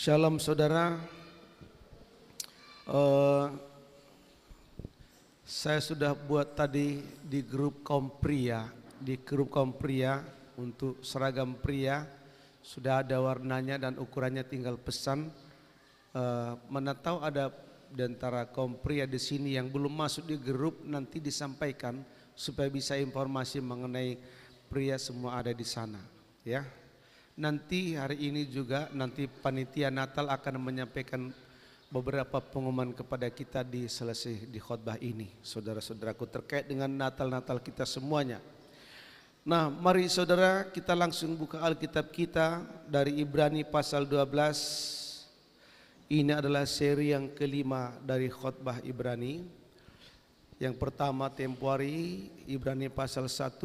Shalom saudara. Saya sudah buat tadi di grup kaum pria, untuk seragam pria sudah ada warnanya dan ukurannya, tinggal pesan. Mana tahu ada di antara kaum pria di sini yang belum masuk di grup, nanti disampaikan supaya bisa informasi mengenai pria semua ada di sana, ya. Nanti hari ini juga nanti panitia Natal akan menyampaikan beberapa pengumuman kepada kita di selesai di khotbah ini, saudara-saudaraku, terkait dengan Natal kita semuanya. Nah, mari saudara kita langsung buka Alkitab kita dari Ibrani pasal 12. Ini adalah seri yang kelima dari khotbah Ibrani. Yang pertama tempo hari Ibrani pasal 1,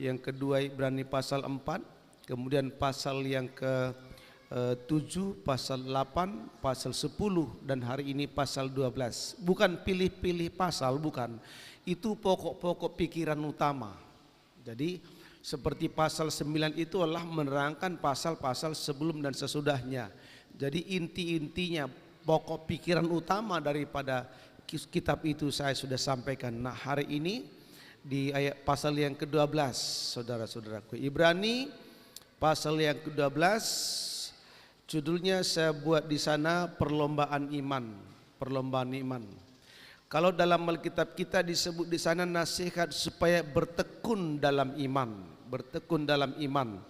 yang kedua Ibrani pasal 4, kemudian pasal yang ke-7, pasal 8, pasal 10, dan hari ini pasal 12. Bukan pilih-pilih pasal, bukan. Itu pokok-pokok pikiran utama. Jadi seperti pasal 9 itu adalah menerangkan pasal-pasal sebelum dan sesudahnya. Jadi inti-intinya pokok pikiran utama daripada kitab itu saya sudah sampaikan. Nah, hari ini di ayat pasal yang ke-12, saudara-saudaraku, Ibrani pasal yang ke-12, judulnya saya buat di sana perlombaan iman. Kalau dalam Alkitab kita disebut di sana nasihat supaya bertekun dalam iman.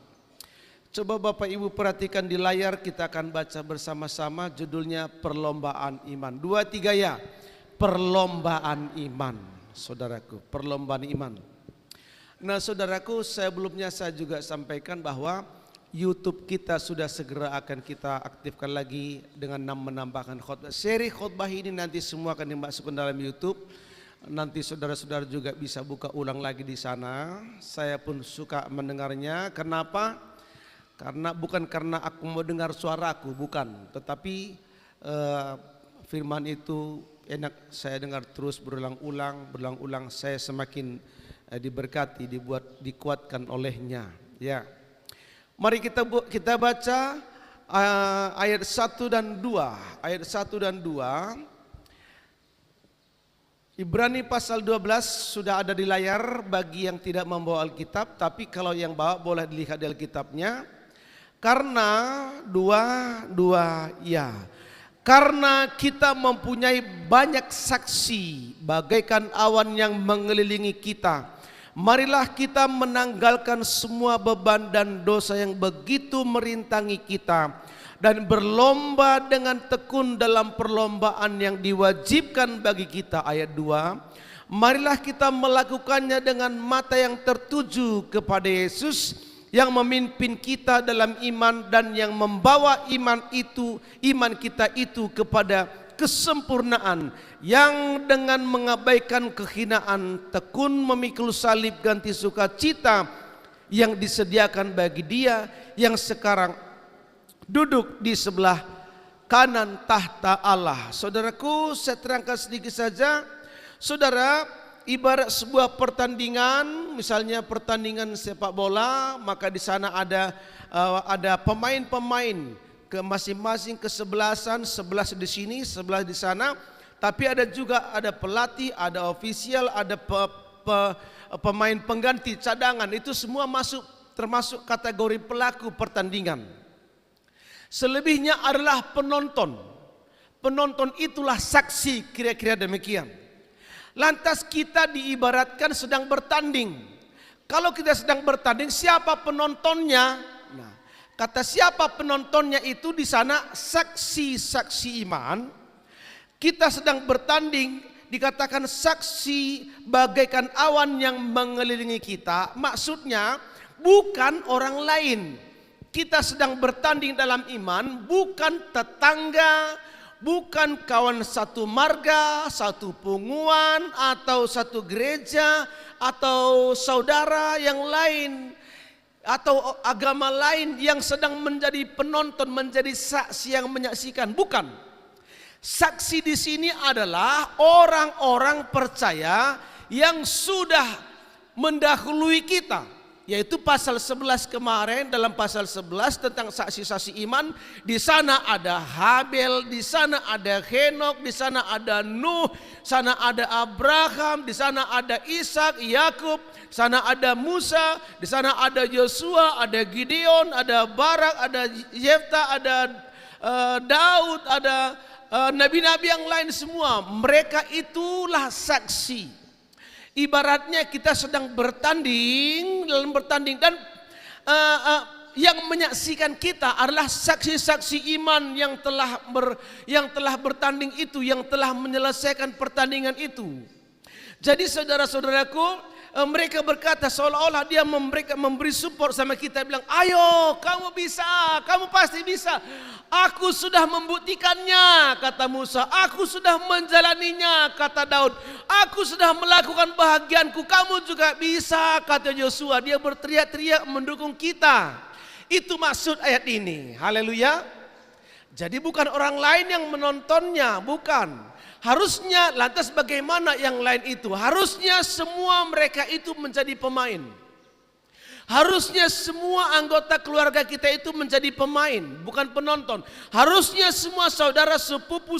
Coba Bapak Ibu perhatikan di layar, kita akan baca bersama-sama, judulnya perlombaan iman. 2, 3 ya. Perlombaan iman, saudaraku, perlombaan iman. Nah, saudaraku, sebelumnya saya juga sampaikan bahwa YouTube kita sudah segera akan kita aktifkan lagi dengan menambahkan khotbah. Seri khotbah ini nanti semua akan dimasukkan dalam YouTube. Nanti saudara-saudara juga bisa buka ulang lagi di sana. Saya pun suka mendengarnya. Kenapa? Bukan karena aku mau dengar suaraku, bukan. Tetapi firman itu enak saya dengar terus berulang-ulang. Saya semakin diberkati, dikuatkan olehnya, ya. Mari kita baca ayat 1 dan 2. Ayat 1 dan 2. Ibrani pasal 12 sudah ada di layar bagi yang tidak membawa Alkitab, tapi kalau yang bawa boleh dilihat di Alkitabnya. Karena karena kita mempunyai banyak saksi bagaikan awan yang mengelilingi kita, marilah kita menanggalkan semua beban dan dosa yang begitu merintangi kita, dan berlomba dengan tekun dalam perlombaan yang diwajibkan bagi kita. Ayat 2, marilah kita melakukannya dengan mata yang tertuju kepada Yesus yang memimpin kita dalam iman dan yang membawa iman kita itu kepada kesempurnaan, yang dengan mengabaikan kehinaan tekun memikul salib ganti sukacita yang disediakan bagi Dia yang sekarang duduk di sebelah kanan tahta Allah. Saudaraku, saya terangkan sedikit saja. Saudara, ibarat sebuah pertandingan, misalnya pertandingan sepak bola, maka di sana ada pemain-pemain ke masing-masing kesebelasan, 11 di sini, 11 di sana, tapi ada juga pelatih, ada ofisial, ada pemain pengganti, cadangan, itu semua termasuk kategori pelaku pertandingan. Selebihnya adalah penonton. Penonton itulah saksi, kira-kira demikian. Lantas kita diibaratkan sedang bertanding. Kalau kita sedang bertanding, siapa penontonnya? Nah, kata siapa penontonnya itu di sana saksi-saksi iman. Kita sedang bertanding, dikatakan saksi bagaikan awan yang mengelilingi kita. Maksudnya bukan orang lain. Kita sedang bertanding dalam iman, bukan tetangga, bukan kawan satu marga, satu punguan, atau satu gereja, atau saudara yang lain, atau agama lain yang sedang menjadi penonton, menjadi saksi yang menyaksikan. Bukan. Saksi di sini adalah orang-orang percaya yang sudah mendahului kita. yaitu pasal 11 kemarin. Dalam pasal 11 tentang saksi-saksi iman, di sana ada Habel, di sana ada Henok, di sana ada Nuh, di sana ada Abraham, di sana ada Ishak, Yakub, di sana ada Musa, di sana ada Yosua, ada Gideon, ada Barak, ada Yefta, ada Daud, ada nabi-nabi yang lain semua. Mereka itulah saksi. Ibaratnya kita sedang bertanding, dan yang menyaksikan kita adalah saksi-saksi iman yang telah bertanding itu, yang telah menyelesaikan pertandingan itu. Jadi saudara-saudaraku, mereka berkata seolah-olah dia memberi support sama kita, bilang, ayo kamu bisa, kamu pasti bisa. Aku sudah membuktikannya, kata Musa. Aku sudah menjalaninya, kata Daud. Aku sudah melakukan bahagianku, kamu juga bisa, kata Yosua. Dia berteriak-teriak mendukung kita. Itu maksud ayat ini. Haleluya. Jadi bukan orang lain yang menontonnya, bukan. Harusnya, lantas bagaimana yang lain itu? Harusnya semua mereka itu menjadi pemain. Harusnya semua anggota keluarga kita itu menjadi pemain, bukan penonton. Harusnya semua saudara sepupu,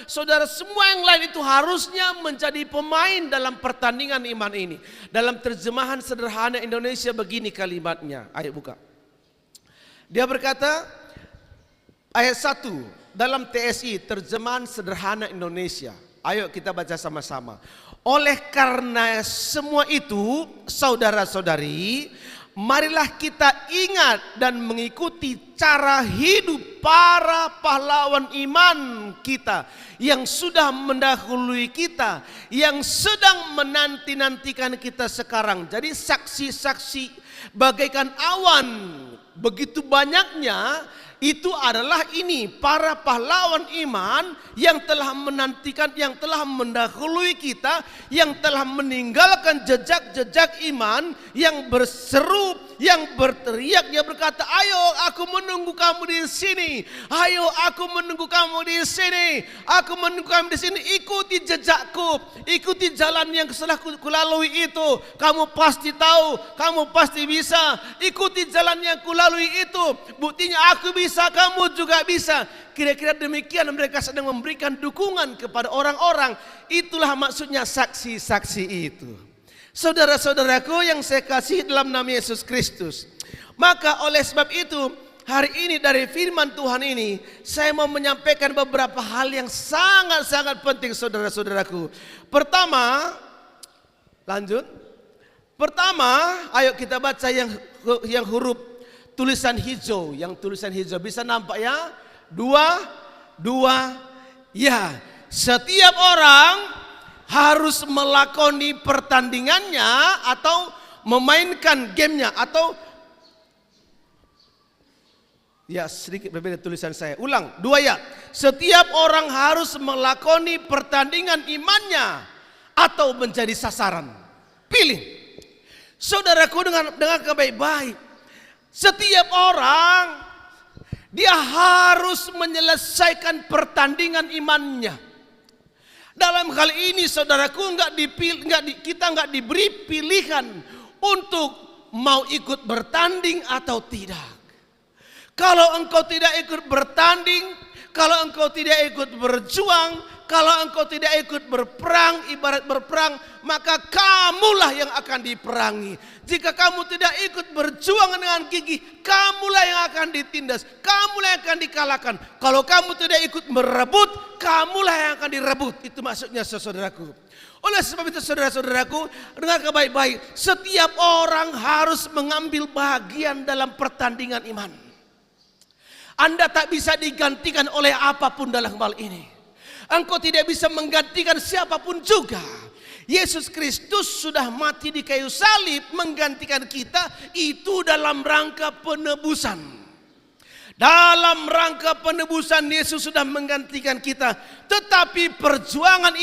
saudara semua yang lain itu harusnya menjadi pemain dalam pertandingan iman ini. Dalam terjemahan sederhana Indonesia begini kalimatnya. Ayo buka. Dia berkata, ayat 1 dalam TSI, terjemahan sederhana Indonesia. Ayo kita baca sama-sama. Oleh karena semua itu, saudara-saudari, marilah kita ingat dan mengikuti cara hidup para pahlawan iman kita yang sudah mendahului kita, yang sedang menanti-nantikan kita sekarang. Jadi saksi-saksi bagaikan awan begitu banyaknya, itu adalah ini para pahlawan iman yang telah menantikan, yang telah mendahului kita, yang telah meninggalkan jejak-jejak iman, yang berseru, yang berteriak, dia berkata, ayo aku menunggu kamu di sini, ayo aku menunggu kamu di sini, aku menunggu kamu di sini, ikuti jejakku, ikuti jalan yang telah kulalui itu, kamu pasti tahu, kamu pasti bisa, ikuti jalan yang kulalui itu, buktinya aku bisa, kamu juga bisa. Kira-kira demikian mereka sedang memberikan dukungan kepada orang-orang. Itulah maksudnya saksi-saksi itu. Saudara-saudaraku yang saya kasih dalam nama Yesus Kristus. Maka oleh sebab itu, hari ini dari firman Tuhan ini, saya mau menyampaikan beberapa hal yang sangat-sangat penting, saudara-saudaraku. Pertama, lanjut. Pertama, ayo kita baca yang huruf tulisan hijau, bisa nampak ya? Dua, ya. Setiap orang harus melakoni pertandingannya atau memainkan gamenya, atau ya sedikit berbeda tulisan saya. Ulang, 2 ya. Setiap orang harus melakoni pertandingan imannya atau menjadi sasaran. Pilih. Saudaraku, dengan baik-baik. Setiap orang dia harus menyelesaikan pertandingan imannya. Dalam hal ini saudaraku, kita nggak diberi pilihan untuk mau ikut bertanding atau tidak. Kalau engkau tidak ikut bertanding, kalau engkau tidak ikut berjuang, kalau engkau tidak ikut berperang, ibarat berperang, maka kamulah yang akan diperangi. Jika kamu tidak ikut berjuang dengan gigih, kamulah yang akan ditindas, kamulah yang akan dikalahkan. Kalau kamu tidak ikut merebut, kamulah yang akan direbut. Itu maksudnya, saudaraku. Oleh sebab itu, saudara-saudaraku, dengar baik-baik. Setiap orang harus mengambil bagian dalam pertandingan iman. Anda tak bisa digantikan oleh apapun dalam hal ini. Engkau tidak bisa menggantikan siapapun juga. Yesus Kristus sudah mati di kayu salib menggantikan kita, itu dalam rangka penebusan. Dalam rangka penebusan Yesus sudah menggantikan kita. Tetapi perjuangan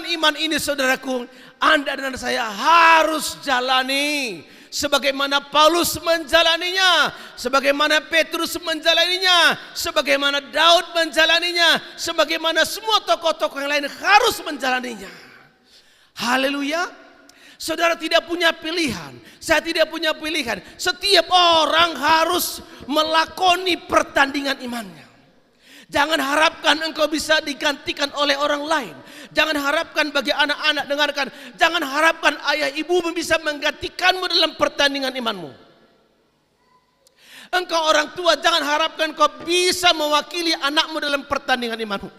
iman ini, saudaraku, Anda dan saya harus jalani. Sebagaimana Paulus menjalaninya, sebagaimana Petrus menjalaninya, sebagaimana Daud menjalaninya, sebagaimana semua tokoh-tokoh yang lain harus menjalaninya. Haleluya. Saudara tidak punya pilihan, saya tidak punya pilihan. Setiap orang harus melakoni pertandingan imannya. Jangan harapkan engkau bisa digantikan oleh orang lain. Jangan harapkan bagi anak-anak, dengarkan. Jangan harapkan ayah ibumu bisa menggantikanmu dalam pertandingan imanmu. Engkau orang tua, jangan harapkan engkau bisa mewakili anakmu dalam pertandingan imanmu.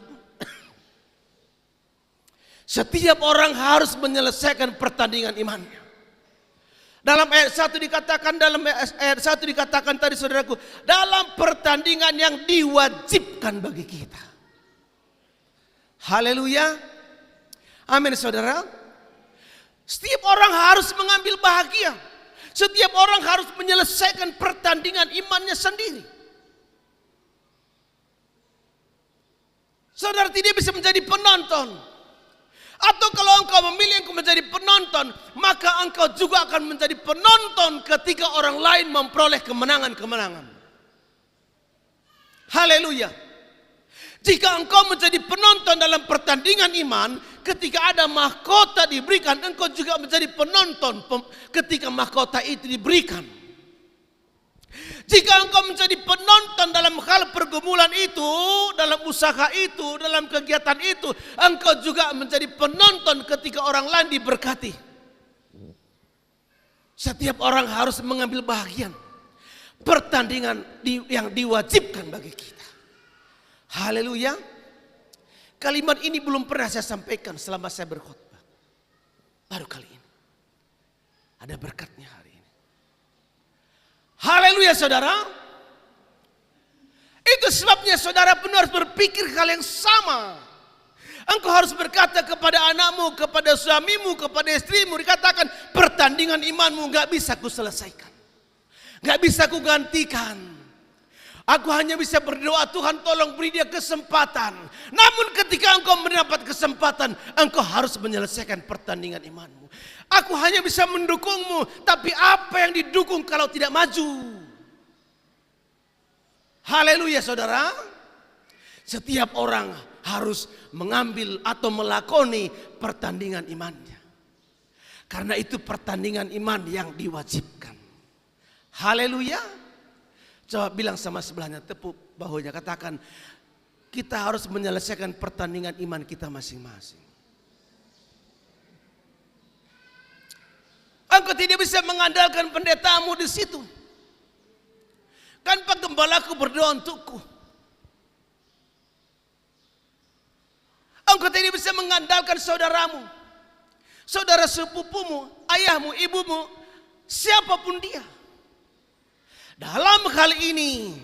Setiap orang harus menyelesaikan pertandingan imannya. Dalam ayat 1 dikatakan tadi saudaraku, dalam pertandingan yang diwajibkan bagi kita. Haleluya. Amin saudara. Setiap orang harus mengambil bahagia. Setiap orang harus menyelesaikan pertandingan imannya sendiri. Saudara tidak bisa menjadi penonton. Atau kalau engkau memilih engkau menjadi penonton, maka engkau juga akan menjadi penonton ketika orang lain memperoleh kemenangan-kemenangan. Haleluya. Jika engkau menjadi penonton dalam pertandingan iman, ketika ada mahkota diberikan, engkau juga menjadi penonton ketika mahkota itu diberikan. Jika engkau menjadi penonton dalam hal pergumulan itu, dalam usaha itu, dalam kegiatan itu, engkau juga menjadi penonton ketika orang lain diberkati. Setiap orang harus mengambil bahagian pertandingan yang diwajibkan bagi kita. Haleluya. Kalimat ini belum pernah saya sampaikan selama saya berkhotbah. Baru kali ini. Ada berkatnya hari ini. Haleluya saudara. Itu sebabnya saudara pun harus berpikir hal yang sama. Engkau harus berkata kepada anakmu, kepada suamimu, kepada istrimu, dikatakan pertandingan imanmu gak bisa ku selesaikan, gak bisa ku gantikan. Aku hanya bisa berdoa, Tuhan tolong beri dia kesempatan. Namun ketika engkau mendapat kesempatan, engkau harus menyelesaikan pertandingan imanmu. Aku hanya bisa mendukungmu, tapi apa yang didukung kalau tidak maju? Haleluya saudara. Setiap orang harus mengambil atau melakoni pertandingan imannya. Karena itu pertandingan iman yang diwajibkan. Haleluya. Coba bilang sama sebelahnya, tepuk bahunya, katakan kita harus menyelesaikan pertandingan iman kita masing-masing. Engkau tidak bisa mengandalkan pendetamu di situ. Kan Pak Gembalaku berdoa untukku. Engkau tidak bisa mengandalkan saudaramu, saudara sepupumu, ayahmu, ibumu, siapapun dia. Dalam hal ini,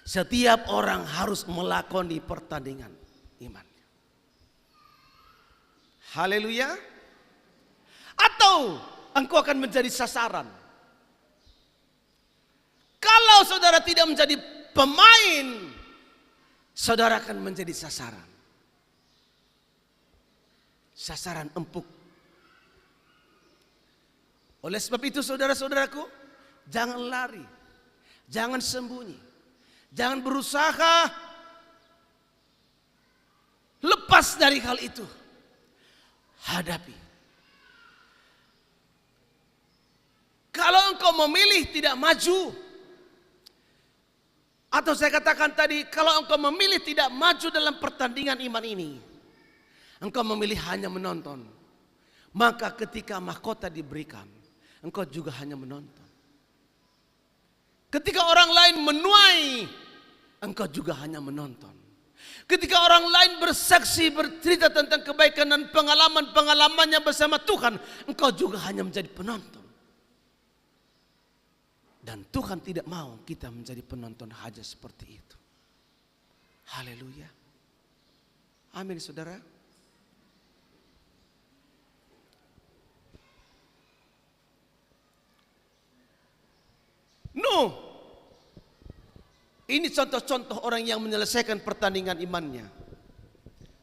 setiap orang harus melakoni pertandingan iman. Haleluya. Atau engkau akan menjadi sasaran. Kalau saudara tidak menjadi pemain, saudara akan menjadi sasaran. Sasaran empuk. Oleh sebab itu saudara-saudaraku, jangan lari, jangan sembunyi, jangan berusaha lepas dari hal itu. Hadapi. Kalau engkau memilih tidak maju, atau saya katakan tadi, kalau engkau memilih tidak maju dalam pertandingan iman ini, engkau memilih hanya menonton, maka ketika mahkota diberikan, engkau juga hanya menonton. Ketika orang lain menuai, engkau juga hanya menonton. Ketika orang lain bersaksi, bercerita tentang kebaikan dan pengalaman-pengalamannya bersama Tuhan, engkau juga hanya menjadi penonton. Dan Tuhan tidak mau kita menjadi penonton saja seperti itu. Haleluya. Amin saudara. Nuh, ini contoh-contoh orang yang menyelesaikan pertandingan imannya.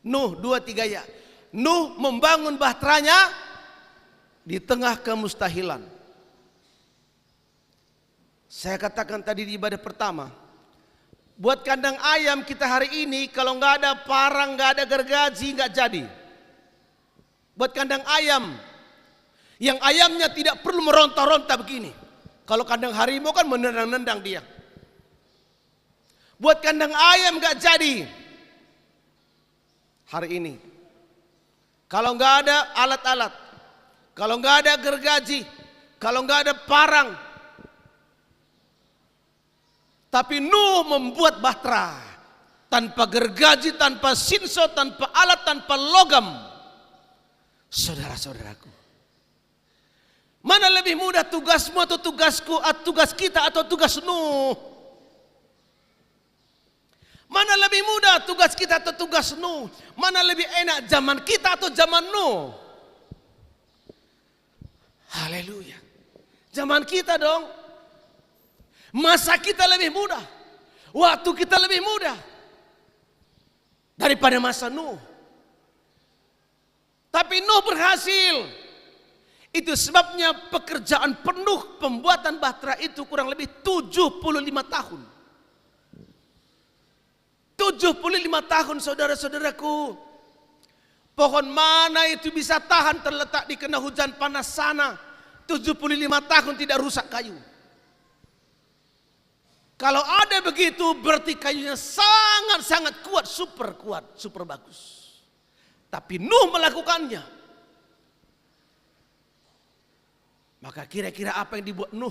Nuh 2-3 ya. Nuh membangun bahteranya di tengah kemustahilan. Saya katakan tadi di ibadah pertama, buat kandang ayam kita hari ini kalau nggak ada parang, nggak ada gergaji, nggak jadi. Buat kandang ayam Yang ayamnya tidak perlu meronta-ronta begini. Kalau kandang harimau kan menendang-nendang dia. Buat kandang ayam gak jadi. Hari ini. Kalau gak ada alat-alat. Kalau gak ada gergaji. Kalau gak ada parang. Tapi Nuh membuat bahtera. Tanpa gergaji, tanpa sinso, tanpa alat, tanpa logam. Saudara-saudaraku. Mana lebih mudah tugasmu atau tugasku, atau tugas kita atau tugas Nuh? Mana lebih mudah tugas kita atau tugas Nuh? Mana lebih enak zaman kita atau zaman Nuh? Haleluya. Zaman kita dong. Masa kita lebih mudah. Waktu kita lebih mudah. Daripada masa Nuh. Tapi Nuh berhasil. Itu sebabnya pekerjaan penuh pembuatan bahtera itu kurang lebih 75 tahun. 75 tahun saudara-saudaraku. Pohon mana itu bisa tahan terletak di kena hujan panas sana. 75 tahun tidak rusak kayu. Kalau ada begitu berarti kayunya sangat-sangat kuat, super bagus. Tapi Nuh melakukannya. Maka kira-kira apa yang dibuat Nuh?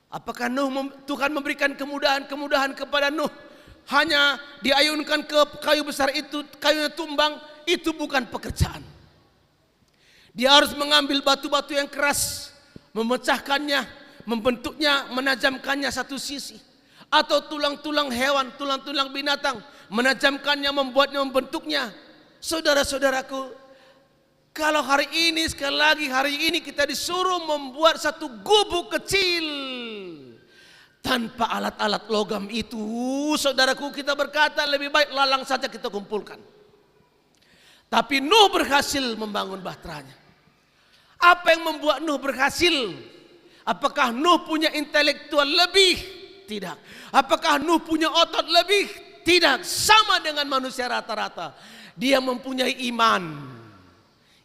Apakah Tuhan memberikan kemudahan-kemudahan kepada Nuh? Hanya diayunkan ke kayu besar itu, kayunya tumbang, itu bukan pekerjaan. Dia harus mengambil batu-batu yang keras, memecahkannya, membentuknya, menajamkannya satu sisi. Atau tulang-tulang hewan, tulang-tulang binatang, menajamkannya, membuatnya, membentuknya. Saudara-saudaraku, kalau hari ini, sekali lagi hari ini kita disuruh membuat satu gubuk kecil. Tanpa alat-alat logam itu, saudaraku, kita berkata lebih baik lalang saja kita kumpulkan. Tapi Nuh berhasil membangun bahteranya. Apa yang membuat Nuh berhasil? Apakah Nuh punya intelektual lebih? Tidak. Apakah Nuh punya otot lebih? Tidak. Sama dengan manusia rata-rata. Dia mempunyai iman.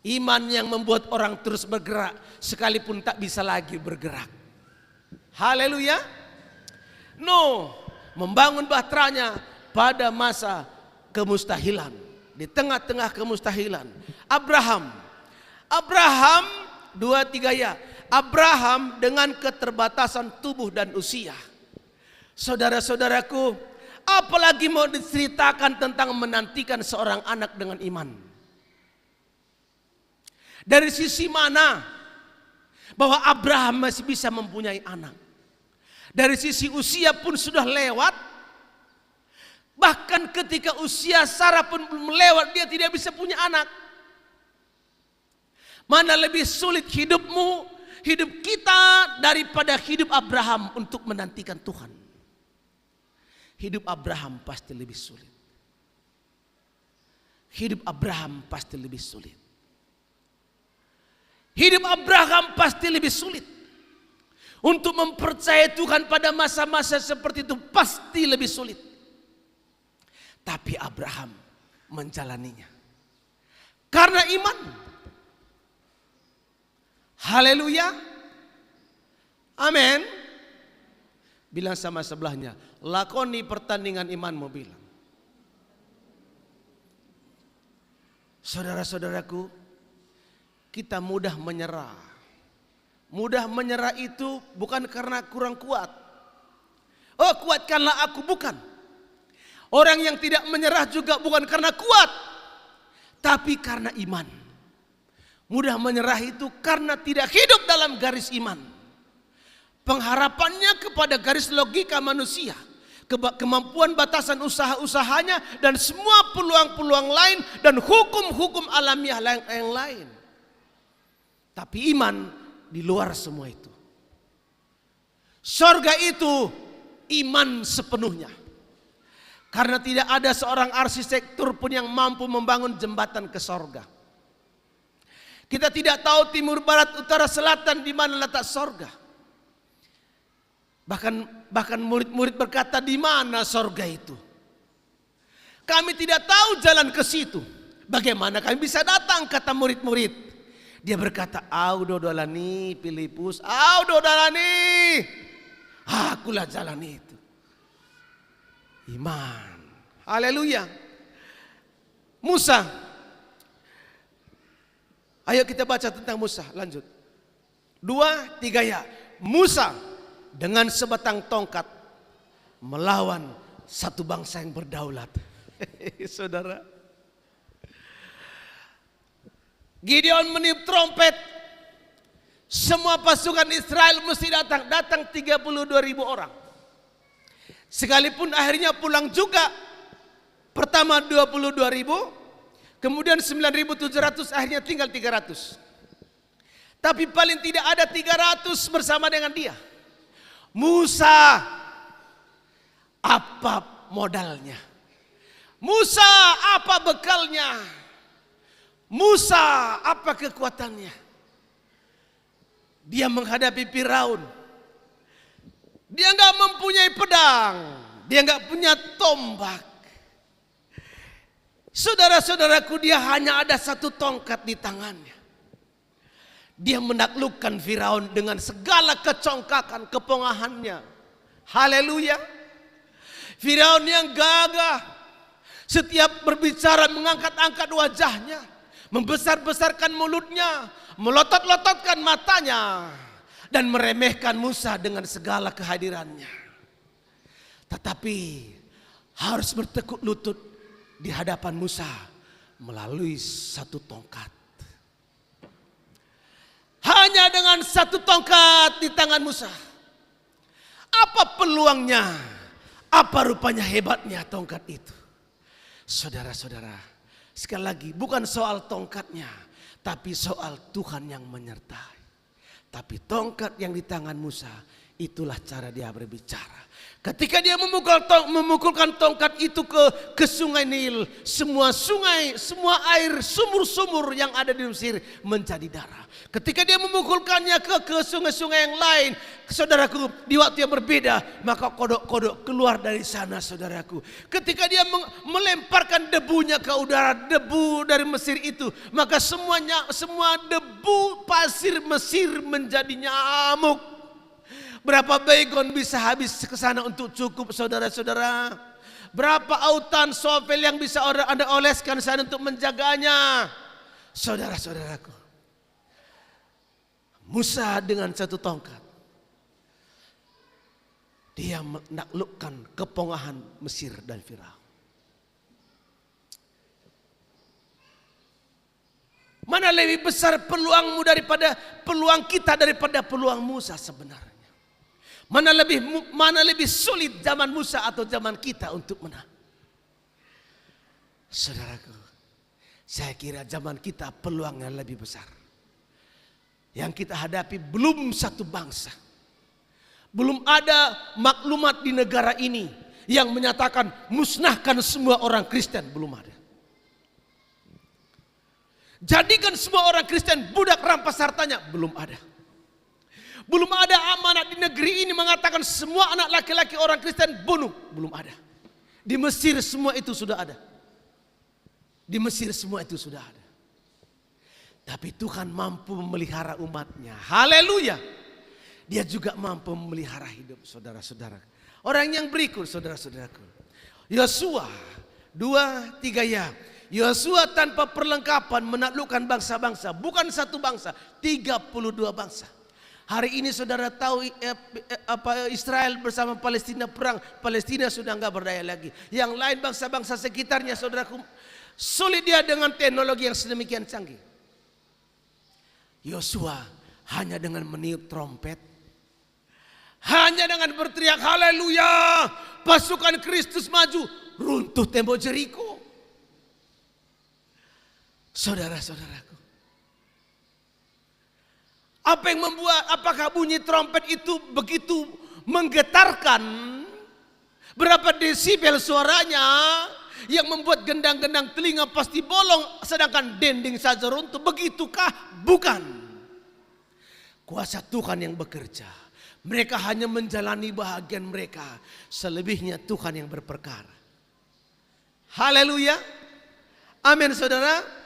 Iman yang membuat orang terus bergerak sekalipun tak bisa lagi bergerak. Haleluya. Nuh membangun bahteranya pada masa kemustahilan. Di tengah-tengah kemustahilan. Abraham 2-3 ya. Abraham dengan keterbatasan tubuh dan usia. Saudara-saudaraku, apalagi mau diceritakan tentang menantikan seorang anak dengan iman. Dari sisi mana bahwa Abraham masih bisa mempunyai anak? Dari sisi usia pun sudah lewat. Bahkan ketika usia Sarah pun belum lewat, dia tidak bisa punya anak. Mana lebih sulit hidupmu, hidup kita daripada hidup Abraham untuk menantikan Tuhan? Hidup Abraham pasti lebih sulit. Hidup Abraham pasti lebih sulit. Hidup Abraham pasti lebih sulit. Untuk mempercayai Tuhan pada masa-masa seperti itu pasti lebih sulit. Tapi Abraham menjalaninya. Karena iman. Haleluya. Amin. Bilang sama sebelahnya, lakoni pertandingan imanmu, bilang. Saudara-saudaraku, kita mudah menyerah. Mudah menyerah itu bukan karena kurang kuat. Oh, kuatkanlah aku, bukan. Orang yang tidak menyerah juga bukan karena kuat, tapi karena iman. Mudah menyerah itu karena tidak hidup dalam garis iman. Pengharapannya kepada garis logika manusia, kemampuan batasan usaha-usahanya, dan semua peluang-peluang lain, dan hukum-hukum alamiah yang lain. Tapi iman di luar semua itu. Surga itu iman sepenuhnya. Karena tidak ada seorang arsitektur pun yang mampu membangun jembatan ke surga. Kita tidak tahu timur, barat, utara, selatan di mana letak surga. Bahkan murid-murid berkata, di mana surga itu? Kami tidak tahu jalan ke situ. Bagaimana kami bisa datang, kata murid-murid. Dia berkata, "Audodolani Filipus, audodolani. Akulah jalan itu." Iman. Haleluya. Musa. Ayo kita baca tentang Musa, lanjut. 2, 3 ya. Musa dengan sebatang tongkat melawan satu bangsa yang berdaulat. Saudara. Gideon meniup trompet. Semua pasukan Israel mesti datang. Datang 32.000 orang. Sekalipun akhirnya pulang juga. Pertama 22.000. Kemudian 9.700, akhirnya tinggal 300. Tapi paling tidak ada 300 bersama dengan dia. Musa, apa modalnya? Musa, apa bekalnya? Musa, apa kekuatannya? Dia menghadapi Firaun. Dia nggak mempunyai pedang, dia nggak punya tombak. Saudara-saudaraku, dia hanya ada satu tongkat di tangannya. Dia menaklukkan Firaun dengan segala kecongkakan, kepongahannya. Haleluya. Firaun yang gagah, setiap berbicara mengangkat-angkat wajahnya, membesar-besarkan mulutnya, melotot-lototkan matanya, dan meremehkan Musa dengan segala kehadirannya. Tetapi harus bertekuk lutut di hadapan Musa melalui satu tongkat. Hanya dengan satu tongkat di tangan Musa. Apa peluangnya? Apa rupanya hebatnya tongkat itu? Saudara-saudara, sekali lagi bukan soal tongkatnya, tapi soal Tuhan yang menyertai. Tapi tongkat yang di tangan Musa, itulah cara dia berbicara. Ketika dia memukulkan tongkat itu ke sungai Nil, semua sungai, semua air, sumur-sumur yang ada di Mesir menjadi darah. Ketika dia memukulkannya ke sungai-sungai yang lain, saudaraku, di waktu yang berbeda, maka kodok-kodok keluar dari sana, saudaraku. Ketika dia melemparkan debunya ke udara, debu dari Mesir itu, maka semua debu pasir Mesir menjadi nyamuk. Berapa baygon bisa habis ke sana untuk cukup, saudara-saudara? Berapa autan sovel yang bisa Anda oleskan sana untuk menjaganya? Saudara-saudaraku, Musa dengan satu tongkat, dia menaklukkan kepongahan Mesir dan Firaun. Mana lebih besar peluangmu daripada peluang kita daripada peluang Musa sebenarnya? Mana lebih sulit zaman Musa atau zaman kita untuk menang? Saudaraku, saya kira zaman kita peluangnya lebih besar. Yang kita hadapi belum satu bangsa. Belum ada maklumat di negara ini yang menyatakan musnahkan semua orang Kristen, belum ada. Jadikan semua orang Kristen budak rampas hartanya, belum ada. Belum ada amanat di negeri ini mengatakan semua anak laki-laki orang Kristen bunuh, belum ada. Di Mesir semua itu sudah ada. Di Mesir semua itu sudah ada. Tapi Tuhan mampu memelihara umatnya. Haleluya. Dia juga mampu memelihara hidup saudara-saudara. Orang yang berikut, saudara-saudaraku. Yosua 2-3 ya. Yosua tanpa perlengkapan menaklukkan bangsa-bangsa. Bukan satu bangsa, 32 bangsa. Hari ini saudara tahu Israel bersama Palestina perang. Palestina sudah enggak berdaya lagi. Yang lain bangsa-bangsa sekitarnya, saudaraku, sulit dia dengan teknologi yang sedemikian canggih. Yosua hanya dengan meniup trompet, hanya dengan berteriak haleluya, pasukan Kristus maju, runtuh tembok Jeriko. Saudara-saudaraku, apa yang membuat, apakah bunyi trompet itu begitu menggetarkan? Berapa desibel suaranya yang membuat gendang-gendang telinga pasti bolong, sedangkan dinding saja runtuh? Begitukah? Bukan. Kuasa Tuhan yang bekerja. Mereka hanya menjalani bahagian mereka. Selebihnya Tuhan yang berperkara. Haleluya. Amin, saudara.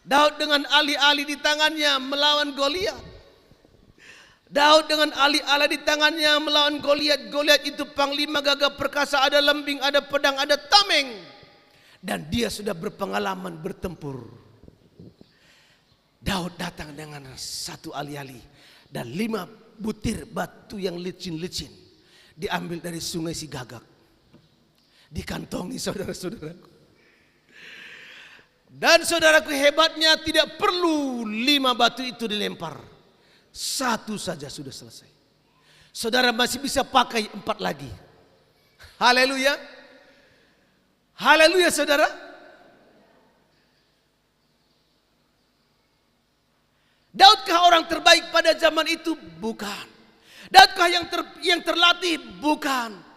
Daud dengan alih-alih di tangannya melawan Goliat. Daud dengan alih-alih di tangannya melawan Goliat. Goliat itu panglima gagah perkasa, ada lembing, ada pedang, ada tameng. Dan dia sudah berpengalaman bertempur. Daud datang dengan satu alih-alih dan 5 butir batu yang licin-licin diambil dari sungai Sigagak. Dikantongi saudara-saudaraku. Dan saudaraku, hebatnya tidak perlu 5 batu itu dilempar. 1 saja sudah selesai. Saudara masih bisa pakai 4 lagi. Haleluya. Haleluya saudara. Daudkah orang terbaik pada zaman itu? Bukan. Daudkah yang terlatih? Bukan.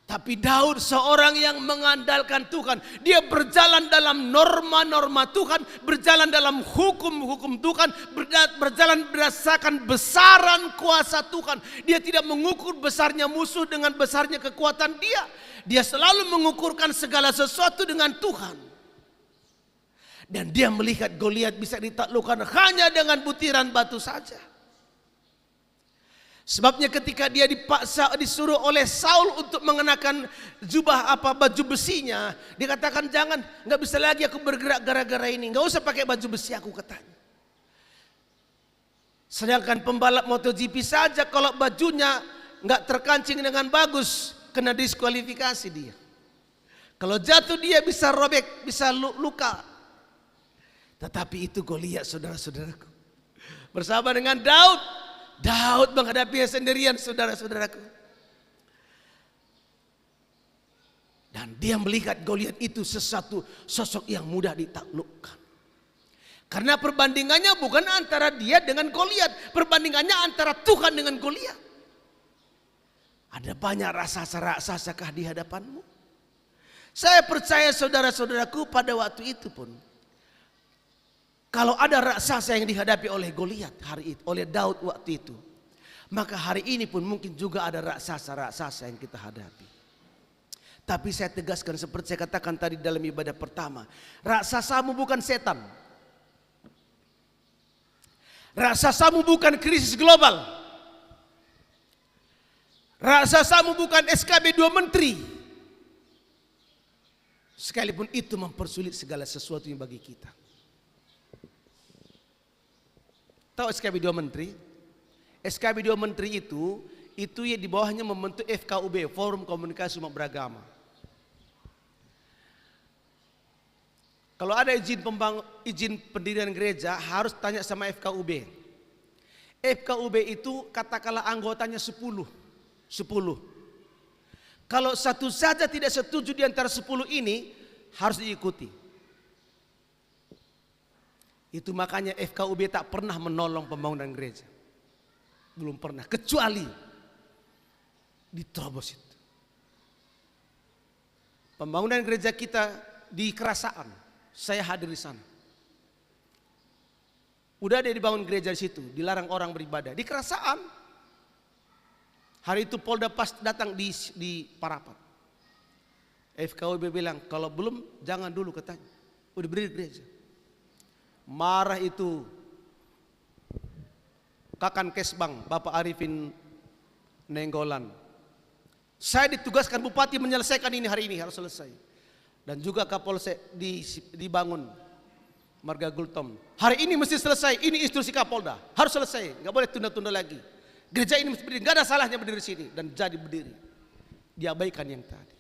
Tapi Daud seorang yang mengandalkan Tuhan. Dia berjalan dalam norma-norma Tuhan, berjalan dalam hukum-hukum Tuhan, berjalan berdasarkan besaran kuasa Tuhan. Dia tidak mengukur besarnya musuh dengan besarnya kekuatan dia. Dia selalu mengukurkan segala sesuatu dengan Tuhan. Dan dia melihat Goliat bisa ditaklukkan hanya dengan butiran batu saja. Sebabnya ketika dia dipaksa, disuruh oleh Saul untuk mengenakan baju besinya, dia katakan jangan, nggak bisa lagi aku bergerak gara-gara ini, nggak usah pakai baju besi aku, katanya. Sedangkan pembalap MotoGP saja kalau bajunya nggak terkancing dengan bagus, kena diskualifikasi dia. Kalau jatuh dia bisa robek, bisa luka. Tetapi itu Goliat, saudara-saudaraku. Bersama dengan Daud menghadapinya sendirian, saudara-saudaraku. Dan dia melihat Goliat itu sesuatu sosok yang mudah ditaklukkan. Karena perbandingannya bukan antara dia dengan Goliat, perbandingannya antara Tuhan dengan Goliat. Ada banyak raksasa-raksasakah di hadapanmu? Saya percaya saudara-saudaraku pada waktu itu pun, kalau ada raksasa yang dihadapi oleh Goliat hari itu, oleh Daud waktu itu, maka hari ini pun mungkin juga ada raksasa-raksasa yang kita hadapi. Tapi saya tegaskan seperti saya katakan tadi dalam ibadah pertama, raksasamu bukan setan. Raksasamu bukan krisis global. Raksasamu bukan SKB 2 menteri. Sekalipun itu mempersulit segala sesuatu yang bagi kita. Tahu SKB 2 menteri? SKB 2 menteri itu ya di bawahnya membentuk FKUB, Forum Komunikasi Umat Beragama. Kalau ada izin pendirian gereja harus tanya sama FKUB. FKUB itu katakanlah anggotanya 10. Kalau satu saja tidak setuju di antara 10 ini harus diikuti. Itu makanya FKUB tak pernah menolong pembangunan gereja. Belum pernah, kecuali diterobos itu. Pembangunan gereja kita di Kerasaan, saya hadir di sana. Udah ada dibangun gereja di situ, dilarang orang beribadah. Di Kerasaan, hari itu Polda pas datang di Parapat. FKUB bilang, kalau belum jangan dulu, katanya. Udah berdiri gereja. Marah itu Kakan Kesbang, Bapak Arifin Nenggolan. Saya ditugaskan bupati menyelesaikan ini hari ini, harus selesai. Dan juga Kapolsek dibangun Marga Gultom. Hari ini mesti selesai, ini instruksi Kapolda, harus selesai, nggak boleh tunda-tunda lagi. Gereja ini mesti berdiri, nggak ada salahnya berdiri sini, dan jadi berdiri. Diabaikan yang tadi.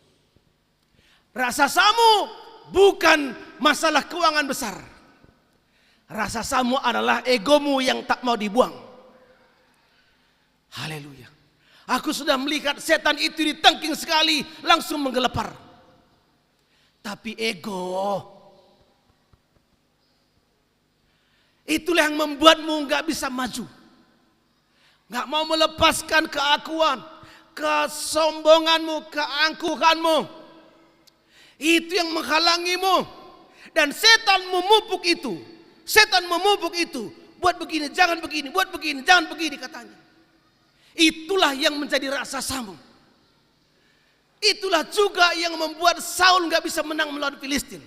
Raksasamu bukan masalah keuangan besar. Raksasamu adalah egomu yang tak mau dibuang. Haleluya. Aku sudah melihat setan itu ditengking sekali, langsung menggelepar. Tapi ego, itulah yang membuatmu nggak bisa maju. Nggak mau melepaskan keakuan, kesombonganmu, keangkuhanmu. Itu yang menghalangimu. Dan setan memupuk itu. Setan memupuk itu. Buat begini, jangan begini. Buat begini, jangan begini, katanya. Itulah yang menjadi raksasamu. Itulah juga yang membuat Saul nggak bisa menang melawan Filistin.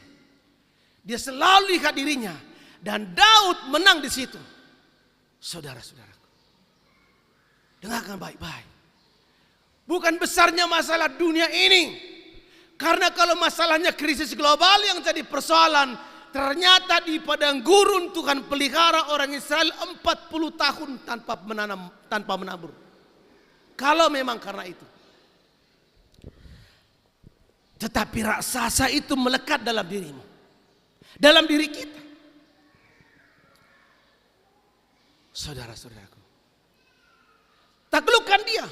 Dia selalu lihat dirinya. Dan Daud menang di situ. Saudara-saudaraku, dengarkan baik-baik. Bukan besarnya masalah dunia ini. Karena kalau masalahnya krisis global yang jadi persoalan, ternyata di padang gurun Tuhan pelihara orang Israel 40 tahun tanpa menabur. Kalau memang karena itu. Tetapi raksasa itu melekat dalam dirimu. Dalam diri kita. Saudara-saudaraku, taklukkan dia.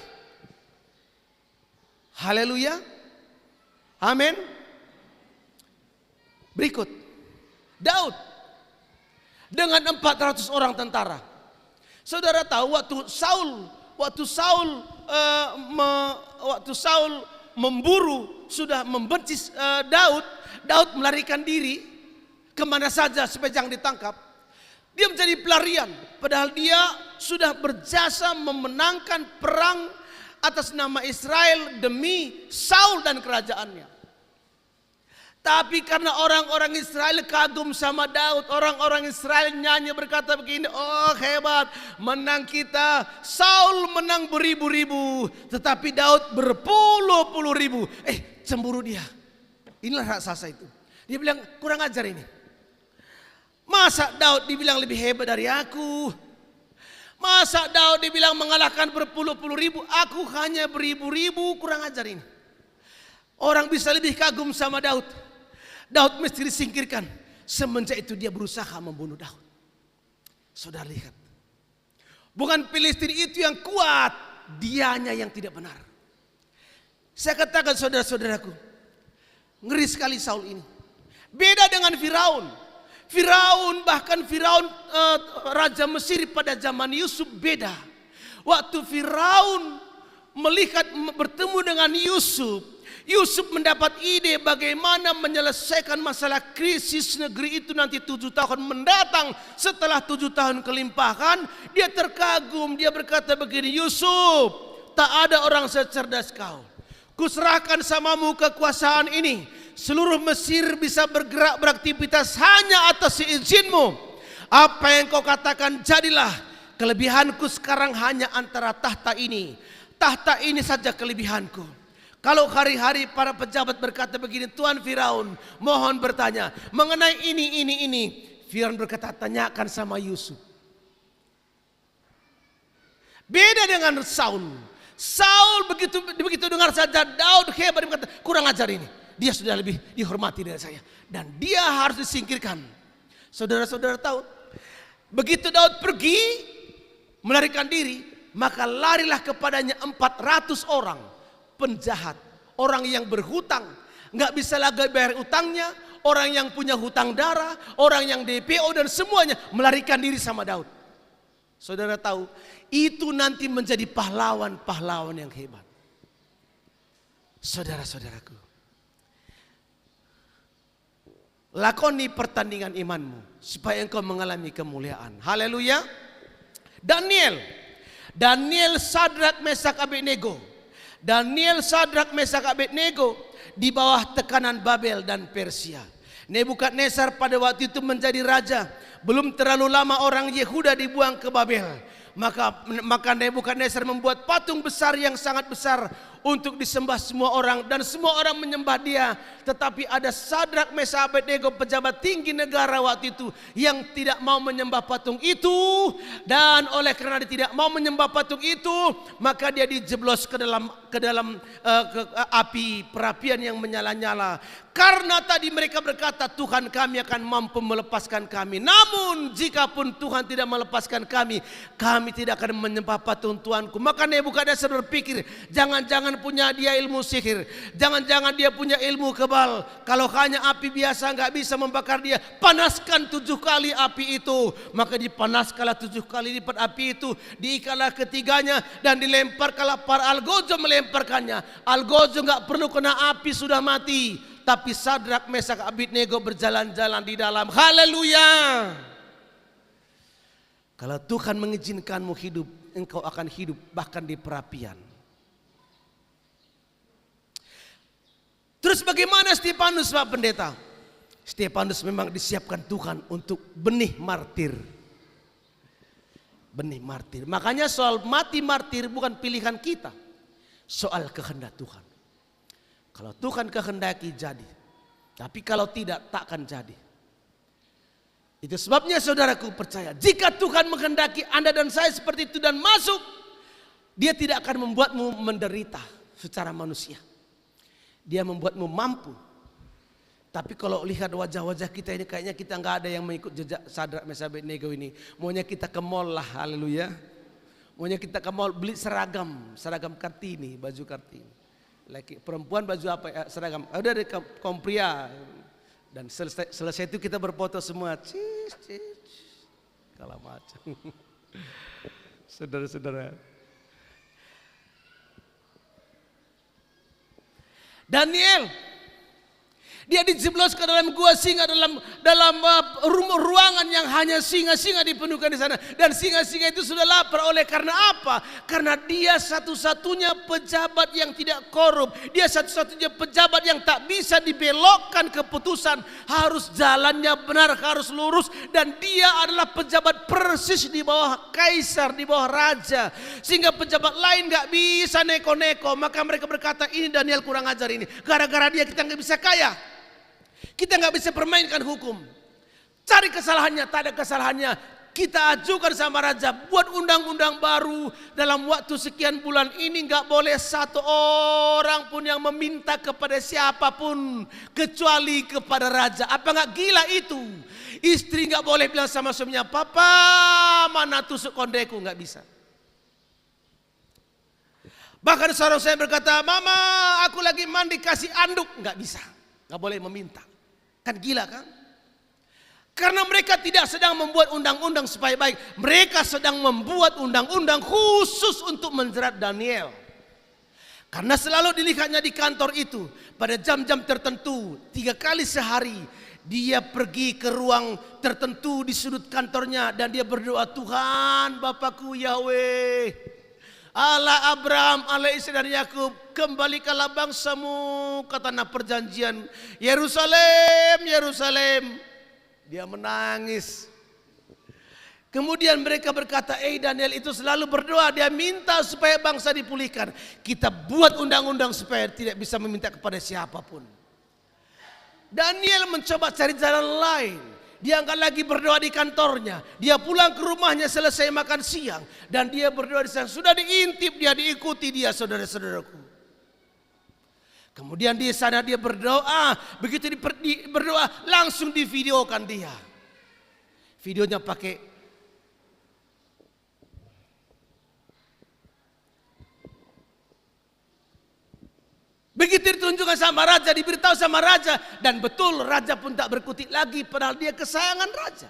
Haleluya. Amin. Berikut. Daud dengan 400 orang tentara. Saudara tahu waktu Saul memburu, sudah membenci Daud melarikan diri kemana saja supaya jangan ditangkap. Dia menjadi pelarian, padahal dia sudah berjasa memenangkan perang atas nama Israel demi Saul dan kerajaannya. Tapi karena orang-orang Israel kagum sama Daud, orang-orang Israel nyanyi berkata begini, oh hebat, menang kita, Saul menang beribu-ribu, tetapi Daud berpuluh-puluh ribu. Cemburu dia. Inilah raksasa itu. Dia bilang kurang ajar ini. Masa Daud dibilang lebih hebat dari aku? Masa Daud dibilang mengalahkan berpuluh-puluh ribu? Aku hanya beribu-ribu, kurang ajar ini. Orang bisa lebih kagum sama Daud. Daud mesti disingkirkan. Semenjak itu dia berusaha membunuh Daud. Saudara lihat. Bukan Filistin itu yang kuat, dianya yang tidak benar. Saya katakan saudara-saudaraku, ngeri sekali Saul ini. Beda dengan Firaun. Bahkan Firaun Raja Mesir pada zaman Yusuf beda. Waktu Firaun melihat bertemu dengan Yusuf, Yusuf mendapat ide bagaimana menyelesaikan masalah krisis negeri itu nanti 7 tahun mendatang. Setelah 7 tahun kelimpahan, dia terkagum, dia berkata begini, Yusuf, tak ada orang secerdas kau. Kuserahkan samamu kekuasaan ini. Seluruh Mesir bisa bergerak beraktivitas hanya atas izinmu. Apa yang kau katakan jadilah. Kelebihanku sekarang hanya antara tahta ini. Tahta ini saja kelebihanku. Kalau hari-hari para pejabat berkata begini, Tuan Firaun, mohon bertanya mengenai ini. Firaun berkata, tanyakan sama Yusuf. Beda dengan Saul. Saul begitu dengar saja Daud hebat, dia berkata, kurang ajar ini. Dia sudah lebih dihormati dari saya. Dan dia harus disingkirkan. Saudara-saudara tahu. Begitu Daud pergi melarikan diri. Maka larilah kepadanya 400 orang. Penjahat. Orang yang berhutang. Nggak bisa lagi bayar utangnya. Orang yang punya hutang darah. Orang yang DPO dan semuanya. Melarikan diri sama Daud. Saudara tahu. Itu nanti menjadi pahlawan-pahlawan yang hebat. Saudara-saudaraku. Lakoni pertandingan imanmu supaya engkau mengalami kemuliaan. Haleluya. Daniel, Sadrak, Mesak, Abednego. Daniel, Sadrak, Mesak, Abednego di bawah tekanan Babel dan Persia. Nebukadnezar pada waktu itu menjadi raja. Belum terlalu lama orang Yehuda dibuang ke Babel. Maka Nebukadnezar membuat patung besar yang sangat besar untuk disembah semua orang, dan semua orang menyembah dia. Tetapi ada Sadrak, Mesak, Abednego, pejabat tinggi negara waktu itu yang tidak mau menyembah patung itu, dan oleh karena dia tidak mau menyembah patung itu, maka dia dijeblos ke dalam api perapian yang menyala-nyala. Karena tadi mereka berkata, Tuhan kami akan mampu melepaskan kami. Namun jikapun Tuhan tidak melepaskan kami, kami tidak akan menyembah patung Tuanku. Maka Nebukadnezar berpikir, jangan-jangan punya dia ilmu sihir, jangan-jangan dia punya ilmu kebal. Kalau hanya api biasa nggak bisa membakar dia, panaskan 7 kali api itu. Maka dipanaskanlah 7 kali lipat api itu, diikat ketiganya dan dilemparkanlah. Para algojo melemparkannya. Algojo nggak perlu kena api, sudah mati. Tapi Sadrak, Mesak, Abednego berjalan-jalan di dalam. Haleluya. Kalau Tuhan mengizinkanmu hidup, engkau akan hidup bahkan di perapian. Terus bagaimana Stefanus, Pak Pendeta? Stefanus memang disiapkan Tuhan untuk benih martir. Benih martir. Makanya soal mati martir bukan pilihan kita. Soal kehendak Tuhan. Kalau Tuhan kehendaki jadi. Tapi kalau tidak takkan jadi. Itu sebabnya saudaraku percaya. Jika Tuhan menghendaki Anda dan saya seperti itu dan masuk. Dia tidak akan membuatmu menderita secara manusia. Dia membuatmu mampu. Tapi kalau lihat wajah-wajah kita ini kayaknya kita nggak ada yang mengikut jejak Sadrak Mesak Abednego ini. Maunya kita ke mall lah, haleluya. Maunya kita ke mall beli seragam Kartini, baju Kartini. Laki perempuan baju apa ya, seragam. Ada di kaum pria. Dan selesai itu kita berfoto semua. Kalau macam. Saudara-saudara. Daniel, dia dijeblos ke dalam gua singa, dalam ruangan yang hanya singa-singa dipenuhkan di sana. Dan singa-singa itu sudah lapar. Oleh karena apa? Karena dia satu-satunya pejabat yang tidak korup. Dia satu-satunya pejabat yang tak bisa dibelokkan keputusan. Harus jalannya benar, harus lurus. Dan dia adalah pejabat persis di bawah kaisar, di bawah raja. Sehingga pejabat lain gak bisa neko-neko. Maka mereka berkata, ini Daniel kurang ajar ini. Gara-gara dia kita gak bisa kaya. Kita nggak bisa permainkan hukum. Cari kesalahannya, tak ada kesalahannya. Kita ajukan sama raja, buat undang-undang baru. Dalam waktu sekian bulan ini nggak boleh satu orang pun yang meminta kepada siapapun kecuali kepada raja. Apa nggak gila itu? Istri nggak boleh bilang sama suaminya, papa mana tusuk kondeku, nggak bisa. Bahkan seorang saya berkata, mama aku lagi mandi kasih anduk, nggak bisa, nggak boleh meminta. Kan gila kan? Karena mereka tidak sedang membuat undang-undang supaya baik. Mereka sedang membuat undang-undang khusus untuk menjerat Daniel. Karena selalu dilihatnya di kantor itu. Pada jam-jam tertentu, 3 kali sehari. Dia pergi ke ruang tertentu di sudut kantornya. Dan dia berdoa, Tuhan Bapakku Yahweh, Allah Abraham, Allah Ishak dan Yakub, kembalikanlah bangsamu ke tanah perjanjian. Yerusalem, Yerusalem. Dia menangis. Kemudian mereka berkata, Daniel itu selalu berdoa, dia minta supaya bangsa dipulihkan. Kita buat undang-undang supaya tidak bisa meminta kepada siapapun. Daniel mencoba cari jalan lain. Dia enggak lagi berdoa di kantornya. Dia pulang ke rumahnya selesai makan siang. Dan dia berdoa di sana. Sudah diintip, dia diikuti dia, saudara-saudaraku. Kemudian di sana dia berdoa. Begitu berdoa, langsung divideokan dia. Videonya pakai begitu ditunjukkan sama raja, diberitahu sama raja. Dan betul raja pun tak berkutik lagi, padahal dia kesayangan raja.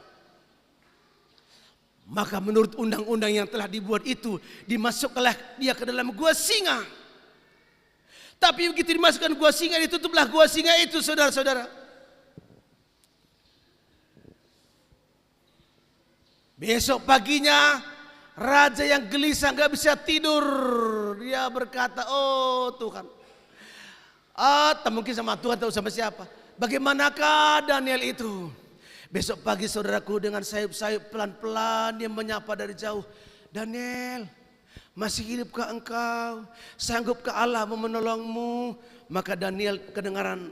Maka menurut undang-undang yang telah dibuat itu, dimasukkanlah dia ke dalam gua singa. Tapi begitu dimasukkan gua singa, ditutuplah gua singa itu, saudara-saudara. Besok paginya raja yang gelisah gak bisa tidur. Dia berkata, oh Tuhan, tak mungkin sama Tuhan atau sama siapa. Bagaimanakah Daniel itu? Besok pagi saudaraku dengan sayup-sayup pelan-pelan dia menyapa dari jauh. Daniel, masih hidupkah engkau? Sanggupkah Allah menolongmu? Maka Daniel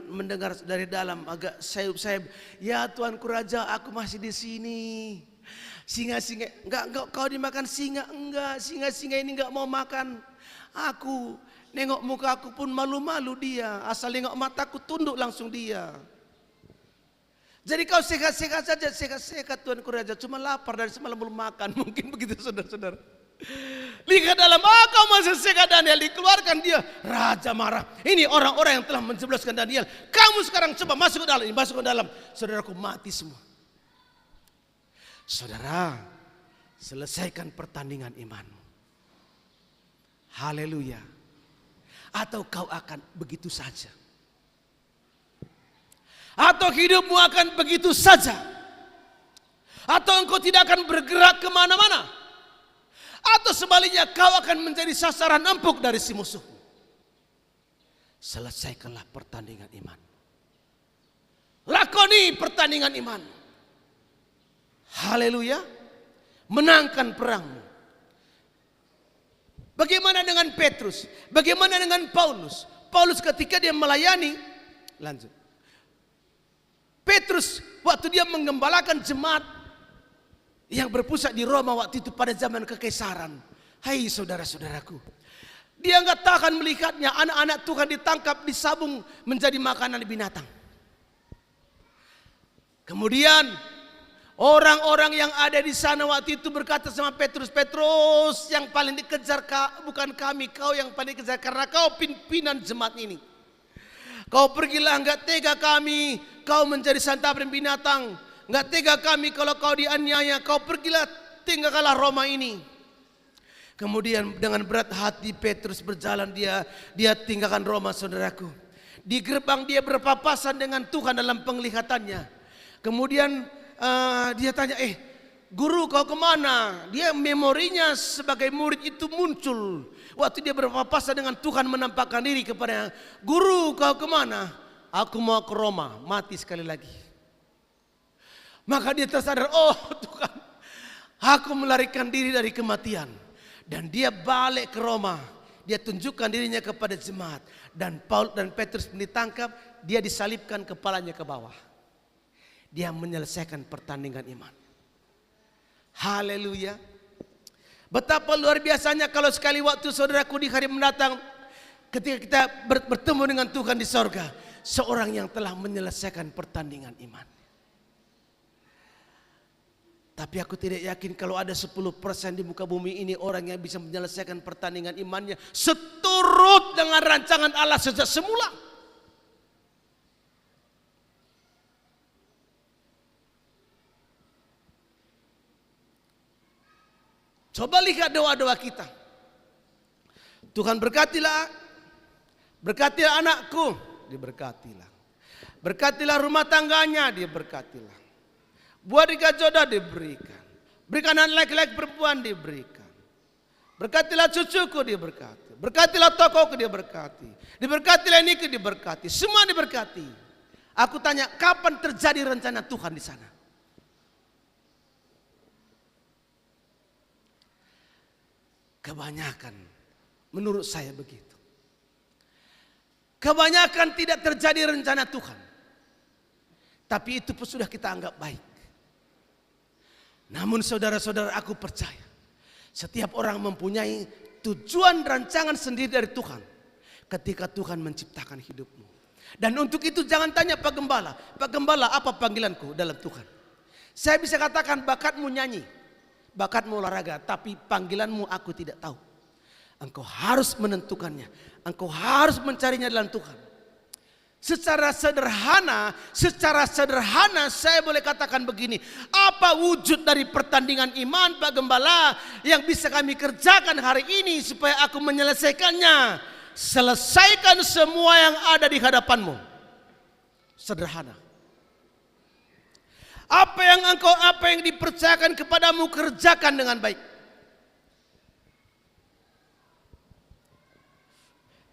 mendengar dari dalam agak sayup-sayup. Ya Tuanku Raja, aku masih di sini. Singa-singa, enggak kau dimakan singa, enggak. Singa-singa ini enggak mau makan aku. Nengok muka aku pun malu-malu dia. Asal nengok mataku tunduk langsung dia. Jadi kau sehat-sehat saja. Sehat-sehat Tuanku Raja. Cuma lapar dari semalam belum makan. Mungkin begitu saudara-saudara. Lihat dalam, kau masih sehat Daniel. Dikeluarkan dia. Raja marah. Ini orang-orang yang telah menjebloskan Daniel. Kamu sekarang coba masuk ke dalam. Masuk ke dalam. Saudaraku mati semua. Saudara, selesaikan pertandingan imanmu. Haleluya. Atau kau akan begitu saja. Atau hidupmu akan begitu saja. Atau engkau tidak akan bergerak kemana-mana. Atau sebaliknya kau akan menjadi sasaran empuk dari si musuh. Selesaikanlah pertandingan iman. lakoni pertandingan iman. Haleluya. Menangkan perangmu. Bagaimana dengan Petrus? Bagaimana dengan Paulus? Paulus ketika dia melayani, lanjut. Petrus waktu dia menggembalakan jemaat yang berpusat di Roma waktu itu pada zaman kekaisaran. Hai saudara-saudaraku, dia nggak tahan melihatnya anak-anak Tuhan ditangkap, disabung menjadi makanan binatang. Kemudian orang-orang yang ada di sana waktu itu berkata sama Petrus, Petrus yang paling dikejar bukan kami, kau yang paling dikejar karena kau pimpinan jemaat ini. Kau pergilah, nggak tega kami, kau menjadi santapan binatang. Nggak tega kami kalau kau dianiaya, kau pergilah, tinggalkanlah Roma ini. Kemudian dengan berat hati Petrus berjalan, dia tinggalkan Roma, saudaraku. Di gerbang dia berpapasan dengan Tuhan dalam penglihatannya. Kemudian dia tanya, guru kau kemana? Dia memorinya sebagai murid itu muncul. Waktu dia berpapasan dengan Tuhan menampakkan diri kepadanya. Guru kau kemana? Aku mau ke Roma, mati sekali lagi. Maka dia tersadar, oh Tuhan, aku melarikan diri dari kematian. Dan dia balik ke Roma. Dia tunjukkan dirinya kepada jemaat. Dan Paul dan Petrus ditangkap, dia disalibkan kepalanya ke bawah. Dia menyelesaikan pertandingan iman. Haleluya. Betapa luar biasanya kalau sekali waktu saudaraku di hari mendatang, ketika kita bertemu dengan Tuhan di sorga, seorang yang telah menyelesaikan pertandingan iman. Tapi aku tidak yakin kalau ada 10% di muka bumi ini orang yang bisa menyelesaikan pertandingan imannya seturut dengan rancangan Allah sejak semula. Coba lihat doa-doa kita. Tuhan berkatilah anakku, diberkatilah. Berkatilah rumah tangganya, dia berkatilah. Buat nikah jodoh diberikan. Berikan anak laki-laki perempuan diberikan. Berkatilah cucuku diberkati. Berkatilah tokoku dia berkati. Diberkatilah ini diberkati. Semua diberkati. Aku tanya, kapan terjadi rencana Tuhan di sana? Kebanyakan menurut saya begitu. Kebanyakan tidak terjadi rencana Tuhan. Tapi itu pun sudah kita anggap baik. Namun saudara-saudara, aku percaya setiap orang mempunyai tujuan rancangan sendiri dari Tuhan ketika Tuhan menciptakan hidupmu. Dan untuk itu jangan tanya Pak Gembala, Pak Gembala apa panggilanku dalam Tuhan? Saya bisa katakan bakatmu nyanyi, bakatmu olahraga, tapi panggilanmu aku tidak tahu. Engkau harus menentukannya, engkau harus mencarinya dalam Tuhan. Secara sederhana saya boleh katakan begini, apa wujud dari pertandingan iman Pak Gembala yang bisa kami kerjakan hari ini supaya aku menyelesaikannya? Selesaikan semua yang ada di hadapanmu. Sederhana. Apa yang dipercayakan kepadamu, kerjakan dengan baik.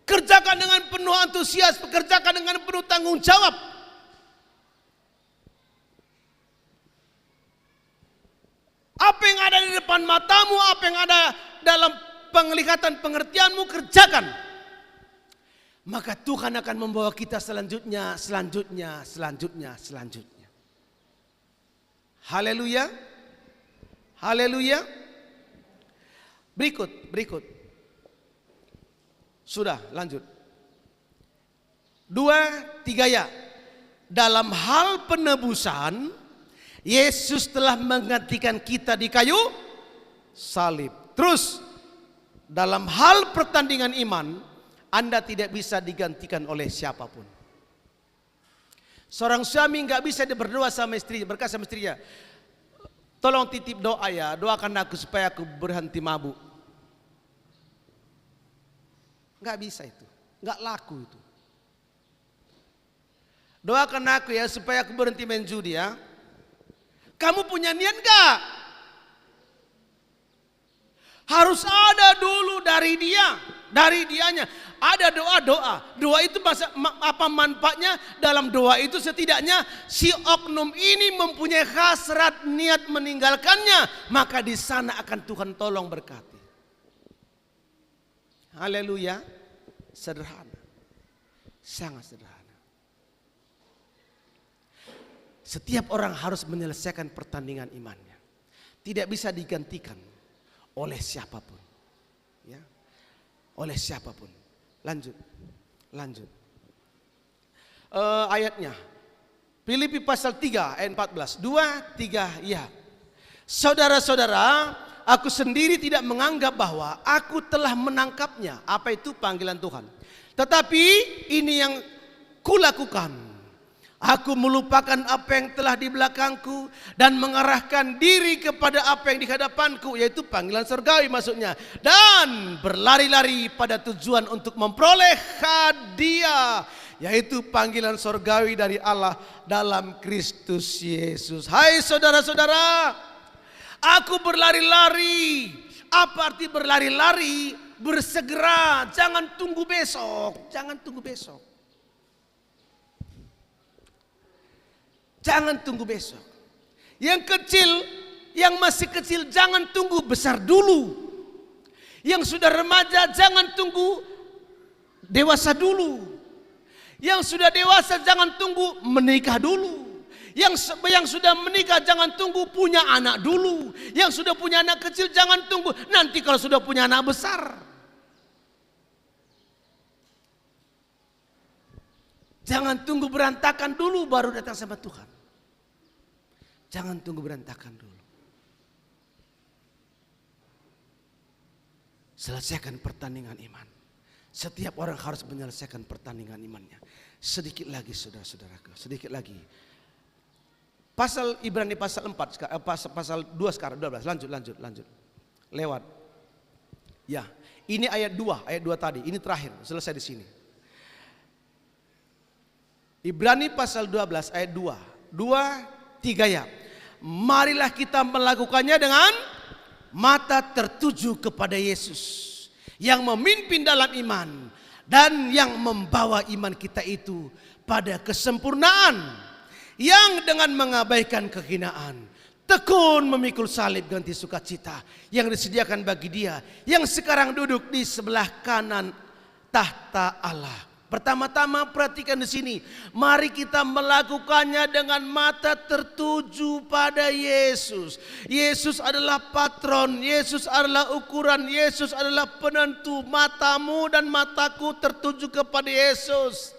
Kerjakan dengan penuh antusias, kerjakan dengan penuh tanggung jawab. Apa yang ada di depan matamu, apa yang ada dalam penglihatan pengertianmu, kerjakan. Maka Tuhan akan membawa kita selanjutnya. Haleluya. Haleluya. Berikut. Sudah, lanjut. 2, 3 ya. Dalam hal penebusan, Yesus telah menggantikan kita di kayu salib. Terus, dalam hal pertandingan iman, Anda tidak bisa digantikan oleh siapapun. Seorang suami nggak bisa berdoa sama istrinya, berkata sama istrinya, tolong titip doa ya, doakan aku supaya aku berhenti mabuk. Nggak bisa itu, nggak laku itu. Doakan aku ya supaya aku berhenti main judi ya. Kamu punya niat nggak? Harus ada dulu dari dianya. ada doa-doa. Doa itu apa manfaatnya? Dalam doa itu setidaknya si oknum ini mempunyai hasrat niat meninggalkannya, maka di sana akan Tuhan tolong berkati. Haleluya. Sederhana. Sangat sederhana. Setiap orang harus menyelesaikan pertandingan imannya. Tidak bisa digantikan oleh siapapun. Ya. Oleh siapapun. Lanjut. Ayatnya. Filipi pasal 3 ayat 14. 2, 3, ya. Saudara-saudara, aku sendiri tidak menganggap bahwa aku telah menangkapnya. Apa itu panggilan Tuhan? Tetapi ini yang kulakukan. Aku melupakan apa yang telah di belakangku dan mengarahkan diri kepada apa yang di hadapanku, yaitu panggilan surgawi maksudnya, dan berlari-lari pada tujuan untuk memperoleh hadiah, yaitu panggilan surgawi dari Allah dalam Kristus Yesus. Hai saudara-saudara, aku berlari-lari. Apa arti berlari-lari? Bersegera, jangan tunggu besok, jangan tunggu besok. Jangan tunggu besok. Yang kecil, yang masih kecil jangan tunggu besar dulu. Yang sudah remaja jangan tunggu dewasa dulu. Yang sudah dewasa jangan tunggu menikah dulu. Yang sudah menikah jangan tunggu punya anak dulu. Yang sudah punya anak kecil jangan tunggu nanti kalau sudah punya anak besar. Jangan tunggu berantakan dulu baru datang sama Tuhan. Jangan tunggu berantakan dulu. Selesaikan pertandingan iman. Setiap orang harus menyelesaikan pertandingan imannya. Sedikit lagi saudara-saudaraku, sedikit lagi. Pasal Ibrani pasal 4, pasal 2 sekarang, 12. Lanjut. Lewat. Ya, ini ayat 2 tadi, ini terakhir, selesai di sini. Ibrani pasal 12 ayat 2, 3 ya. Marilah kita melakukannya dengan mata tertuju kepada Yesus yang memimpin dalam iman dan yang membawa iman kita itu pada kesempurnaan, yang dengan mengabaikan kehinaan tekun memikul salib ganti sukacita yang disediakan bagi Dia yang sekarang duduk di sebelah kanan tahta Allah. Pertama-tama perhatikan di sini, mari kita melakukannya dengan mata tertuju pada Yesus. Yesus adalah patron, Yesus adalah ukuran, Yesus adalah penentu. Matamu dan mataku tertuju kepada Yesus.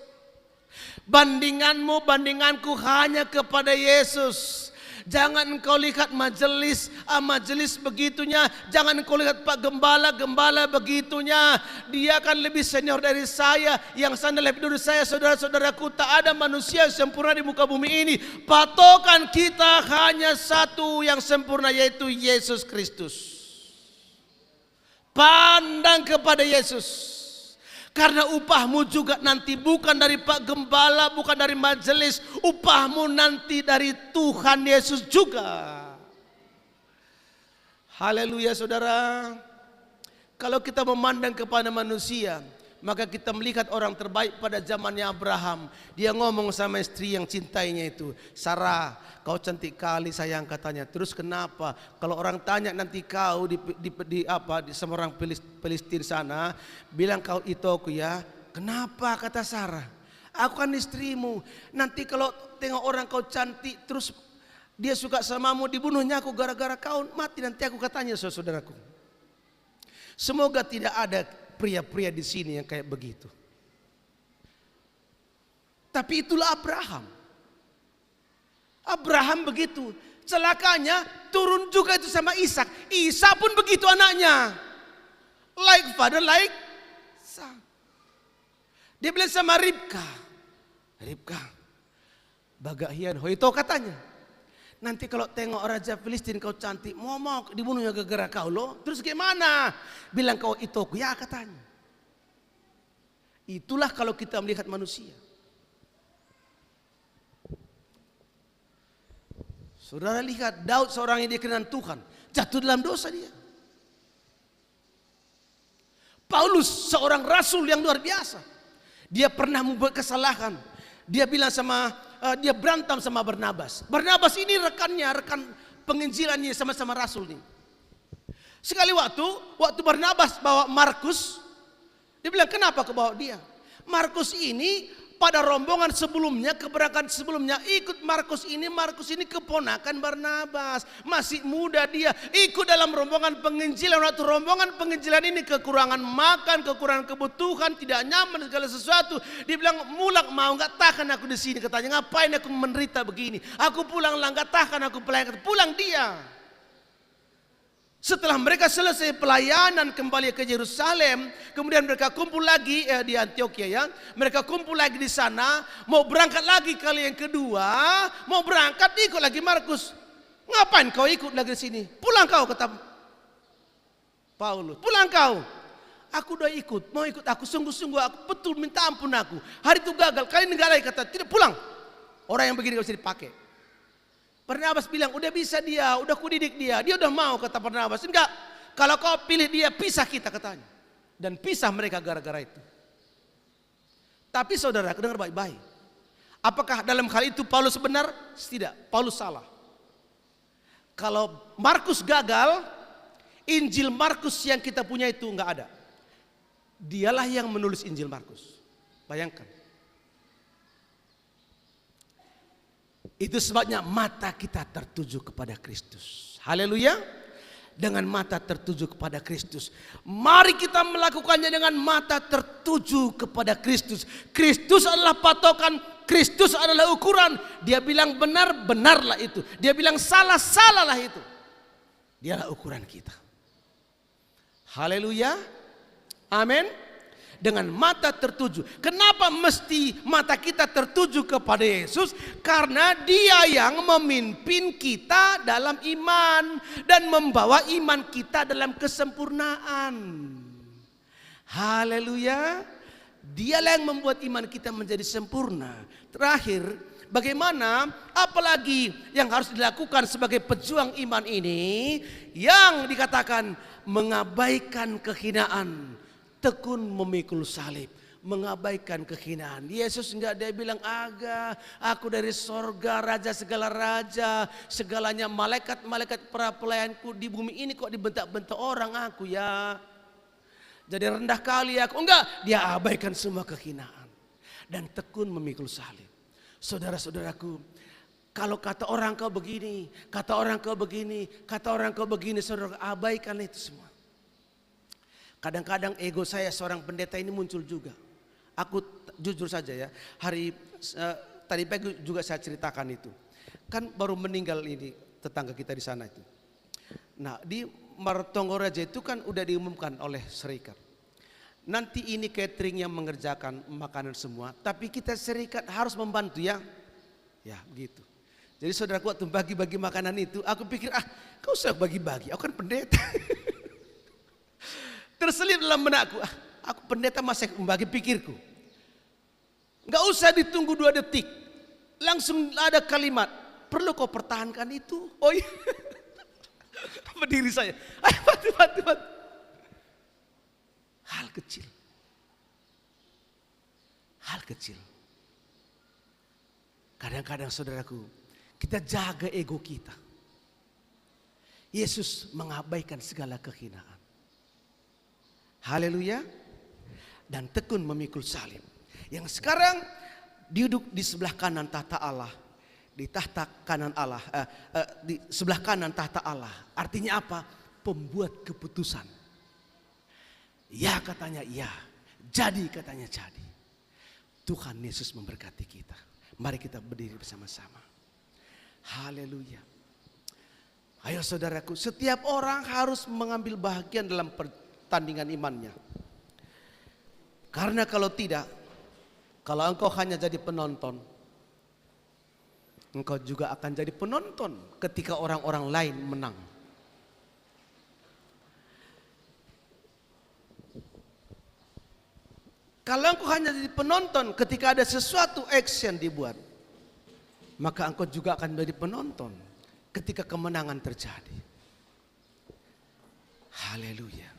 Bandinganmu, bandinganku hanya kepada Yesus. Jangan engkau lihat majelis begitunya. Jangan engkau lihat Pak Gembala begitunya. Dia akan lebih senior dari saya. Yang sana lebih dari saya. Saudara-saudaraku, tak ada manusia yang sempurna di muka bumi ini. Patokan kita hanya satu yang sempurna, yaitu Yesus Kristus. Pandang kepada Yesus. Karena upahmu juga nanti bukan dari Pak Gembala, bukan dari majelis. Upahmu nanti dari Tuhan Yesus juga. Haleluya saudara. Kalau kita memandang kepada manusia, maka kita melihat orang terbaik pada zamannya Abraham. Dia ngomong sama istri yang cintainya itu, Sarah, kau cantik kali sayang, katanya. Terus kenapa? Kalau orang tanya nanti kau di sama orang Palestina sana, bilang kau itoku ya. Kenapa? Kata Sarah. Aku kan istrimu. Nanti kalau tengok orang kau cantik, terus dia suka samamu, dibunuhnya aku gara-gara kau mati nanti aku, katanya saudaraku. Semoga tidak ada pria-pria di sini yang kayak begitu. Tapi itulah Abraham. Abraham begitu. Celakanya turun juga itu sama Ishak. Ishak pun begitu anaknya. Like father, like son. Dia bilang sama Ribka, bagahian hoito katanya. Nanti kalau tengok Raja Filistin kau cantik, mau dibunuhnya gara-gara kau loh. Terus gimana? Bilang kau itoku ya, katanya. Itulah kalau kita melihat manusia. Saudara lihat Daud, seorang yang dikenal Tuhan, jatuh dalam dosa dia. Paulus seorang rasul yang luar biasa. Dia pernah membuat kesalahan. Dia bilang dia berantem sama Barnabas. Barnabas ini rekan penginjilannya, sama-sama rasul nih. Sekali waktu Barnabas bawa Markus, dia bilang, kenapa kau bawa dia? Markus ini pada rombongan sebelumnya, keberangkatan sebelumnya, ikut Markus ini keponakan Barnabas. Masih muda dia, ikut dalam rombongan penginjilan. Waktu rombongan penginjilan ini kekurangan makan, kekurangan kebutuhan, tidak nyaman segala sesuatu. Dia bilang, mulak mau nggak tahan aku di sini. Katanya, ngapain aku menderita begini? Aku pulang lah, nggak tahan aku pelayan. Pulang dia. Setelah mereka selesai pelayanan kembali ke Yerusalem, kemudian mereka kumpul lagi di Antioquia ya. Mereka kumpul lagi di sana, mau berangkat lagi kali yang kedua, mau berangkat ikut lagi Markus. Ngapain kau ikut lagi di sini? Pulang kau, kata Paulus. Pulang kau. Aku udah ikut, mau ikut aku sungguh-sungguh, aku betul minta ampun aku. Hari itu gagal, kali ini enggak lagi, kata tidak, pulang. Orang yang begini gak bisa dipakai. Barnabas bilang, udah bisa dia, udah kudidik dia udah mau, kata Barnabas. Enggak, kalau kau pilih dia, pisah kita, katanya. Dan pisah mereka gara-gara itu. Tapi saudara, dengar baik-baik. Apakah dalam hal itu Paulus benar? Tidak, Paulus salah. Kalau Markus gagal, Injil Markus yang kita punya itu enggak ada. Dialah yang menulis Injil Markus. Bayangkan. Itu sebabnya mata kita tertuju kepada Kristus. Haleluya. Dengan mata tertuju kepada Kristus. Mari kita melakukannya dengan mata tertuju kepada Kristus. Kristus adalah patokan, Kristus adalah ukuran. Dia bilang benar, benarlah itu. Dia bilang salah, salahlah itu. Dialah ukuran kita. Haleluya. Amin. Dengan mata tertuju. Kenapa mesti mata kita tertuju kepada Yesus? Karena Dia yang memimpin kita dalam iman dan membawa iman kita dalam kesempurnaan. Haleluya. Dialah yang membuat iman kita menjadi sempurna. Terakhir, bagaimana apalagi yang harus dilakukan sebagai pejuang iman ini, yang dikatakan mengabaikan kehinaan, tekun memikul salib, mengabaikan kehinaan. Yesus enggak, dia bilang, aga, aku dari sorga, raja segala raja, segalanya, malaikat-malaikat para pelayanku di bumi ini kok dibentak-bentak orang aku ya. Jadi rendah kali aku. Enggak, dia abaikan semua kehinaan dan tekun memikul salib. Saudara-saudaraku, kalau kata orang kau begini, kata orang kau begini, kata orang kau begini, saudara, abaikan itu semua. Kadang-kadang ego saya seorang pendeta ini muncul juga. Aku jujur saja ya, tadi pagi juga saya ceritakan itu. Kan baru meninggal ini tetangga kita di sana itu. Nah, di Martongoraja itu kan udah diumumkan oleh serikat. Nanti ini catering yang mengerjakan makanan semua, tapi kita serikat harus membantu ya. Ya, begitu. Jadi saudaraku, waktu bagi-bagi makanan itu, aku pikir, kau usah bagi-bagi, aku kan pendeta. Terselip dalam benakku, aku pendeta masih membagi pikirku. Enggak usah ditunggu 2 detik. Langsung ada kalimat, perlu kau pertahankan itu? Oh iya. Berdiri saya. Bantu. Hal kecil. Hal kecil. Kadang-kadang saudaraku, kita jaga ego kita. Yesus mengabaikan segala kehinaan. Haleluya. Dan tekun memikul salib. Yang sekarang duduk di sebelah kanan tahta Allah. Di tahta kanan Allah. Di sebelah kanan tahta Allah. Artinya apa? Pembuat keputusan. Ya katanya ya. Jadi katanya jadi. Tuhan Yesus memberkati kita. Mari kita berdiri bersama-sama. Haleluya. Ayo saudaraku, setiap orang harus mengambil bahagian dalam pertandingan imannya. Karena kalau tidak, kalau engkau hanya jadi penonton, engkau juga akan jadi penonton ketika orang-orang lain menang. Kalau engkau hanya jadi penonton ketika ada sesuatu action dibuat, maka engkau juga akan menjadi penonton ketika kemenangan terjadi. Haleluya.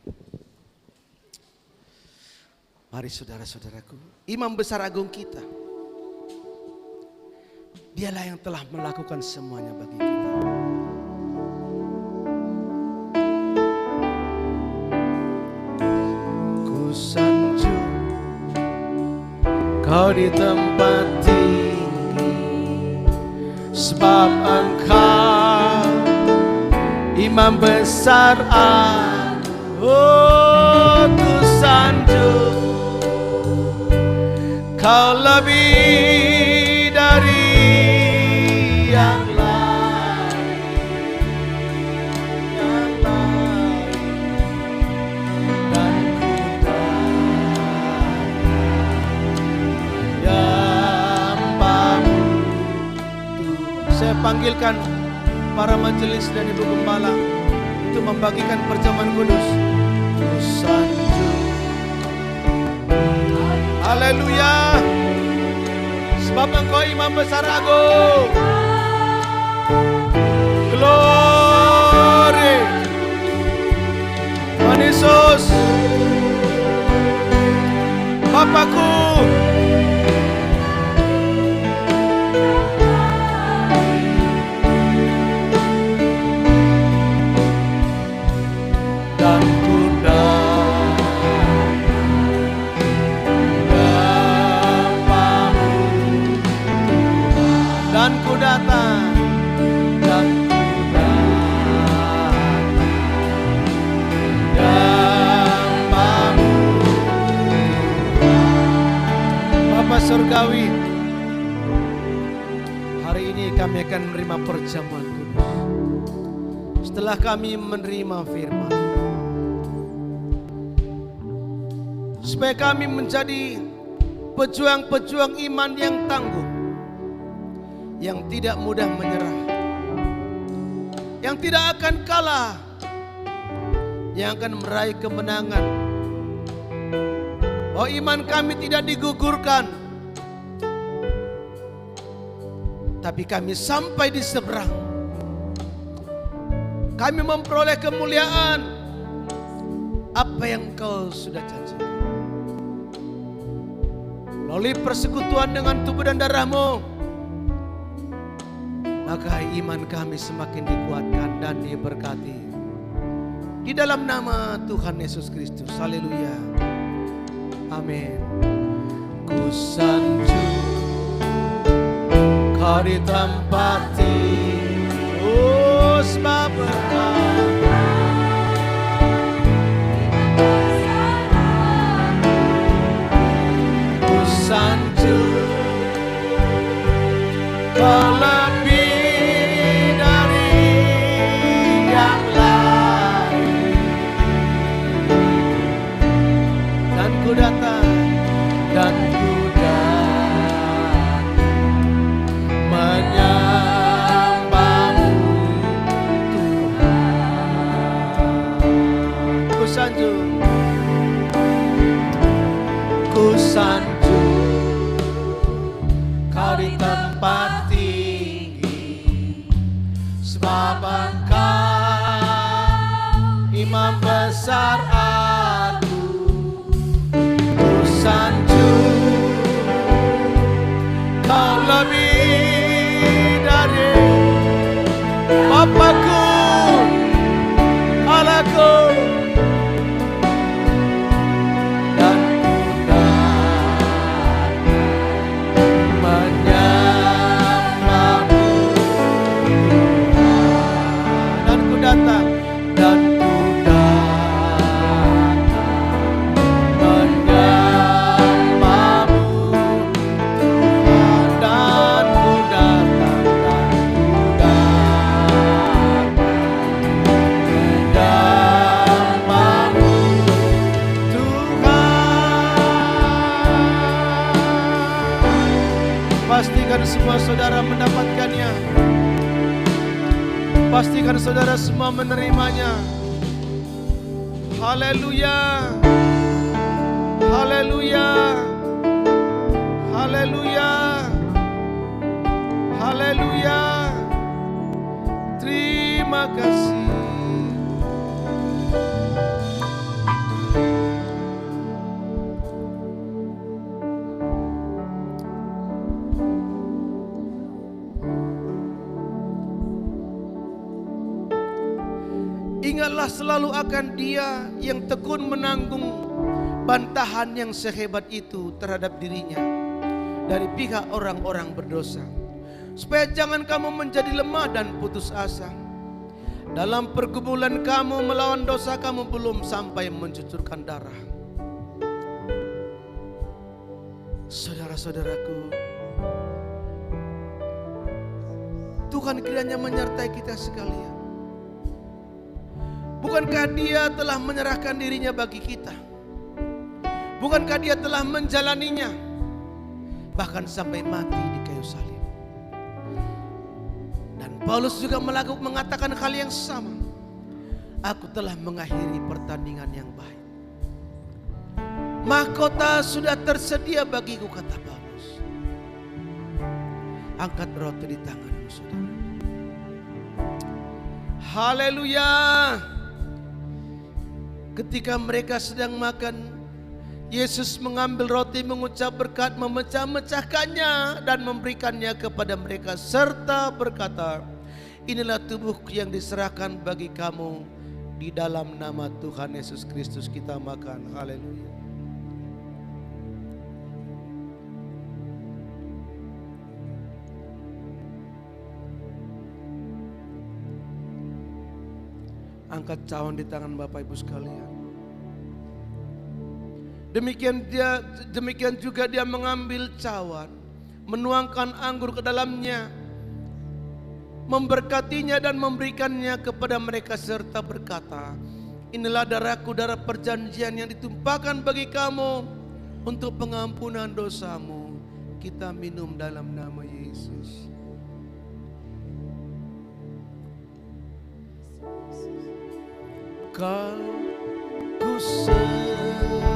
Mari saudara-saudaraku, Imam Besar Agung kita, Dialah yang telah melakukan semuanya bagi kita. Ku sanjung Kau di tempat tinggi, sebab Engkau Imam Besar Agung. Oh, ku sanjung Kau lebih dari yang lain, dan ku menyembahmu. Saya panggilkan para majelis dan ibu gembala untuk membagikan perjamuan kudus. Ku sanjung, haleluya, sebab Engkau Imam Besar Agung. Glory, Tuhan Yesus, Bapakku. Dan ku datang, dan ku datang, menyembahmu. Bapa Surgawi, hari ini kami akan menerima perjamuan kudus. Setelah kami menerima firman, supaya kami menjadi pejuang-pejuang iman yang tangguh, yang tidak mudah menyerah, yang tidak akan kalah, yang akan meraih kemenangan. Oh, iman kami tidak digugurkan, tapi kami sampai di seberang. Kami memperoleh kemuliaan apa yang Engkau sudah janjikan melalui persekutuan dengan tubuh dan darah-Mu. Maka iman kami semakin dikuatkan dan diberkati. Di dalam nama Tuhan Yesus Kristus. Haleluya. Amin. Ku sanjung Kau di tempat tinggi, oh, sebab Engkau ku sanjung Kau lebih dari yang lain, dan ku datang, dan ku datang menyembahmu Tuhan. Ku sanjung, ku sanjung Kau di tempat tinggi, sebab Engkau Imam Besar Agung. Ku sanjung Kau lebih dari Bapakku, Allahku, dan ku datang menyembahmu Tuhan. Dan ku datang, dan ku datang menyembahmu Tuhan. Dan ku datang, dan ku datang menyembahmu Tuhan. Pastikan semua saudara mendapatkannya. Pastikan saudara semua menerimanya. Haleluya, haleluya, haleluya, haleluya. Terima kasih. Katakanlah selalu akan Dia yang tekun menanggung bantahan yang sehebat itu terhadap dirinya dari pihak orang-orang berdosa, supaya jangan kamu menjadi lemah dan putus asa. Dalam pergumulan kamu melawan dosa, kamu belum sampai mencucurkan darah. Saudara-saudaraku, Tuhan kiranya menyertai kita sekalian. Bukankah Dia telah menyerahkan dirinya bagi kita? Bukankah Dia telah menjalaninya, bahkan sampai mati di kayu salib? Dan Paulus juga mengatakan hal yang sama. Aku telah mengakhiri pertandingan yang baik. Mahkota sudah tersedia bagiku, kata Paulus. Angkat roti di tanganmu, saudara. Haleluya. Ketika mereka sedang makan, Yesus mengambil roti, mengucap berkat, memecah-mecahkannya dan memberikannya kepada mereka serta berkata, inilah tubuhku yang diserahkan bagi kamu. Di dalam nama Tuhan Yesus Kristus kita makan. Haleluya. Angkat cawan di tangan Bapak Ibu sekalian. Demikian juga Dia mengambil cawan, menuangkan anggur ke dalamnya, memberkatinya dan memberikannya kepada mereka serta berkata, inilah darahku, darah perjanjian yang ditumpahkan bagi kamu untuk pengampunan dosamu. Kita minum dalam nama Yesus. Kau ku sembah.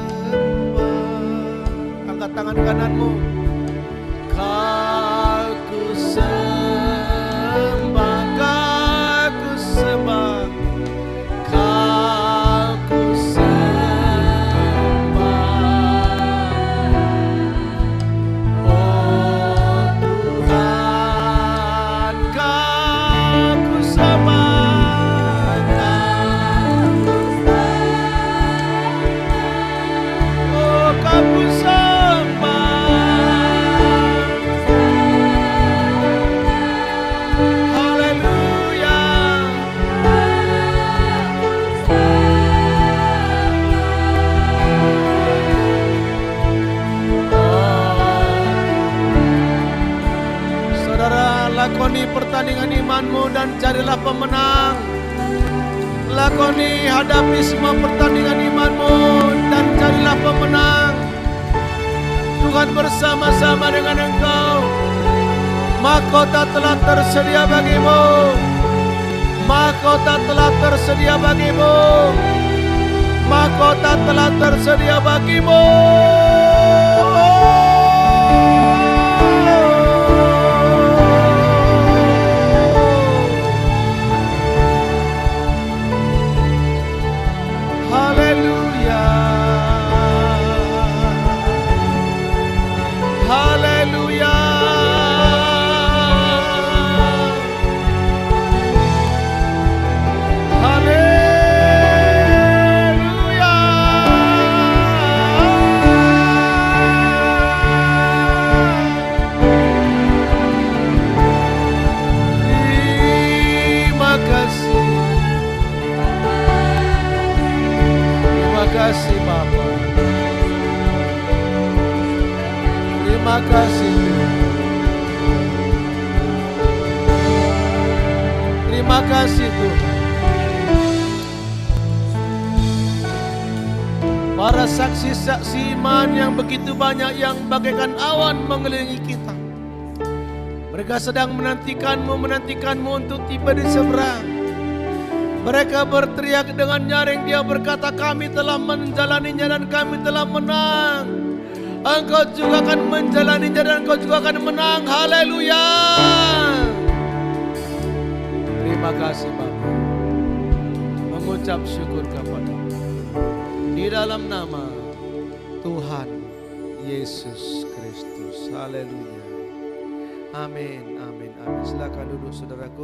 Angkat tangan kananmu. Kau ku sembah, kau ku sembah, kau ku sembah. Oh Tuhan, kau ku sembah. Lakoni pertandingan imanmu dan carilah pemenang. Lakoni, hadapi semua pertandingan imanmu dan carilah pemenang. Tuhan bersama-sama dengan engkau. Mahkota telah tersedia bagimu. Mahkota telah tersedia bagimu. Mahkota telah tersedia bagimu. Terima kasih. Terima kasih Tuhan. Para saksi-saksi iman yang begitu banyak yang bagaikan awan mengelilingi kita. Mereka sedang menantikanmu untuk tiba di seberang. Mereka berteriak dengan nyaring, dia berkata, kami telah menjalaninya dan kami telah menang. Engkau juga akan menjalaninya dan engkau juga akan menang. Haleluya. Terima kasih Bapa. Mengucap syukur kepada-Mu. Di dalam nama Tuhan Yesus Kristus. Haleluya. Amin, amin, amin. Silakan duduk saudaraku.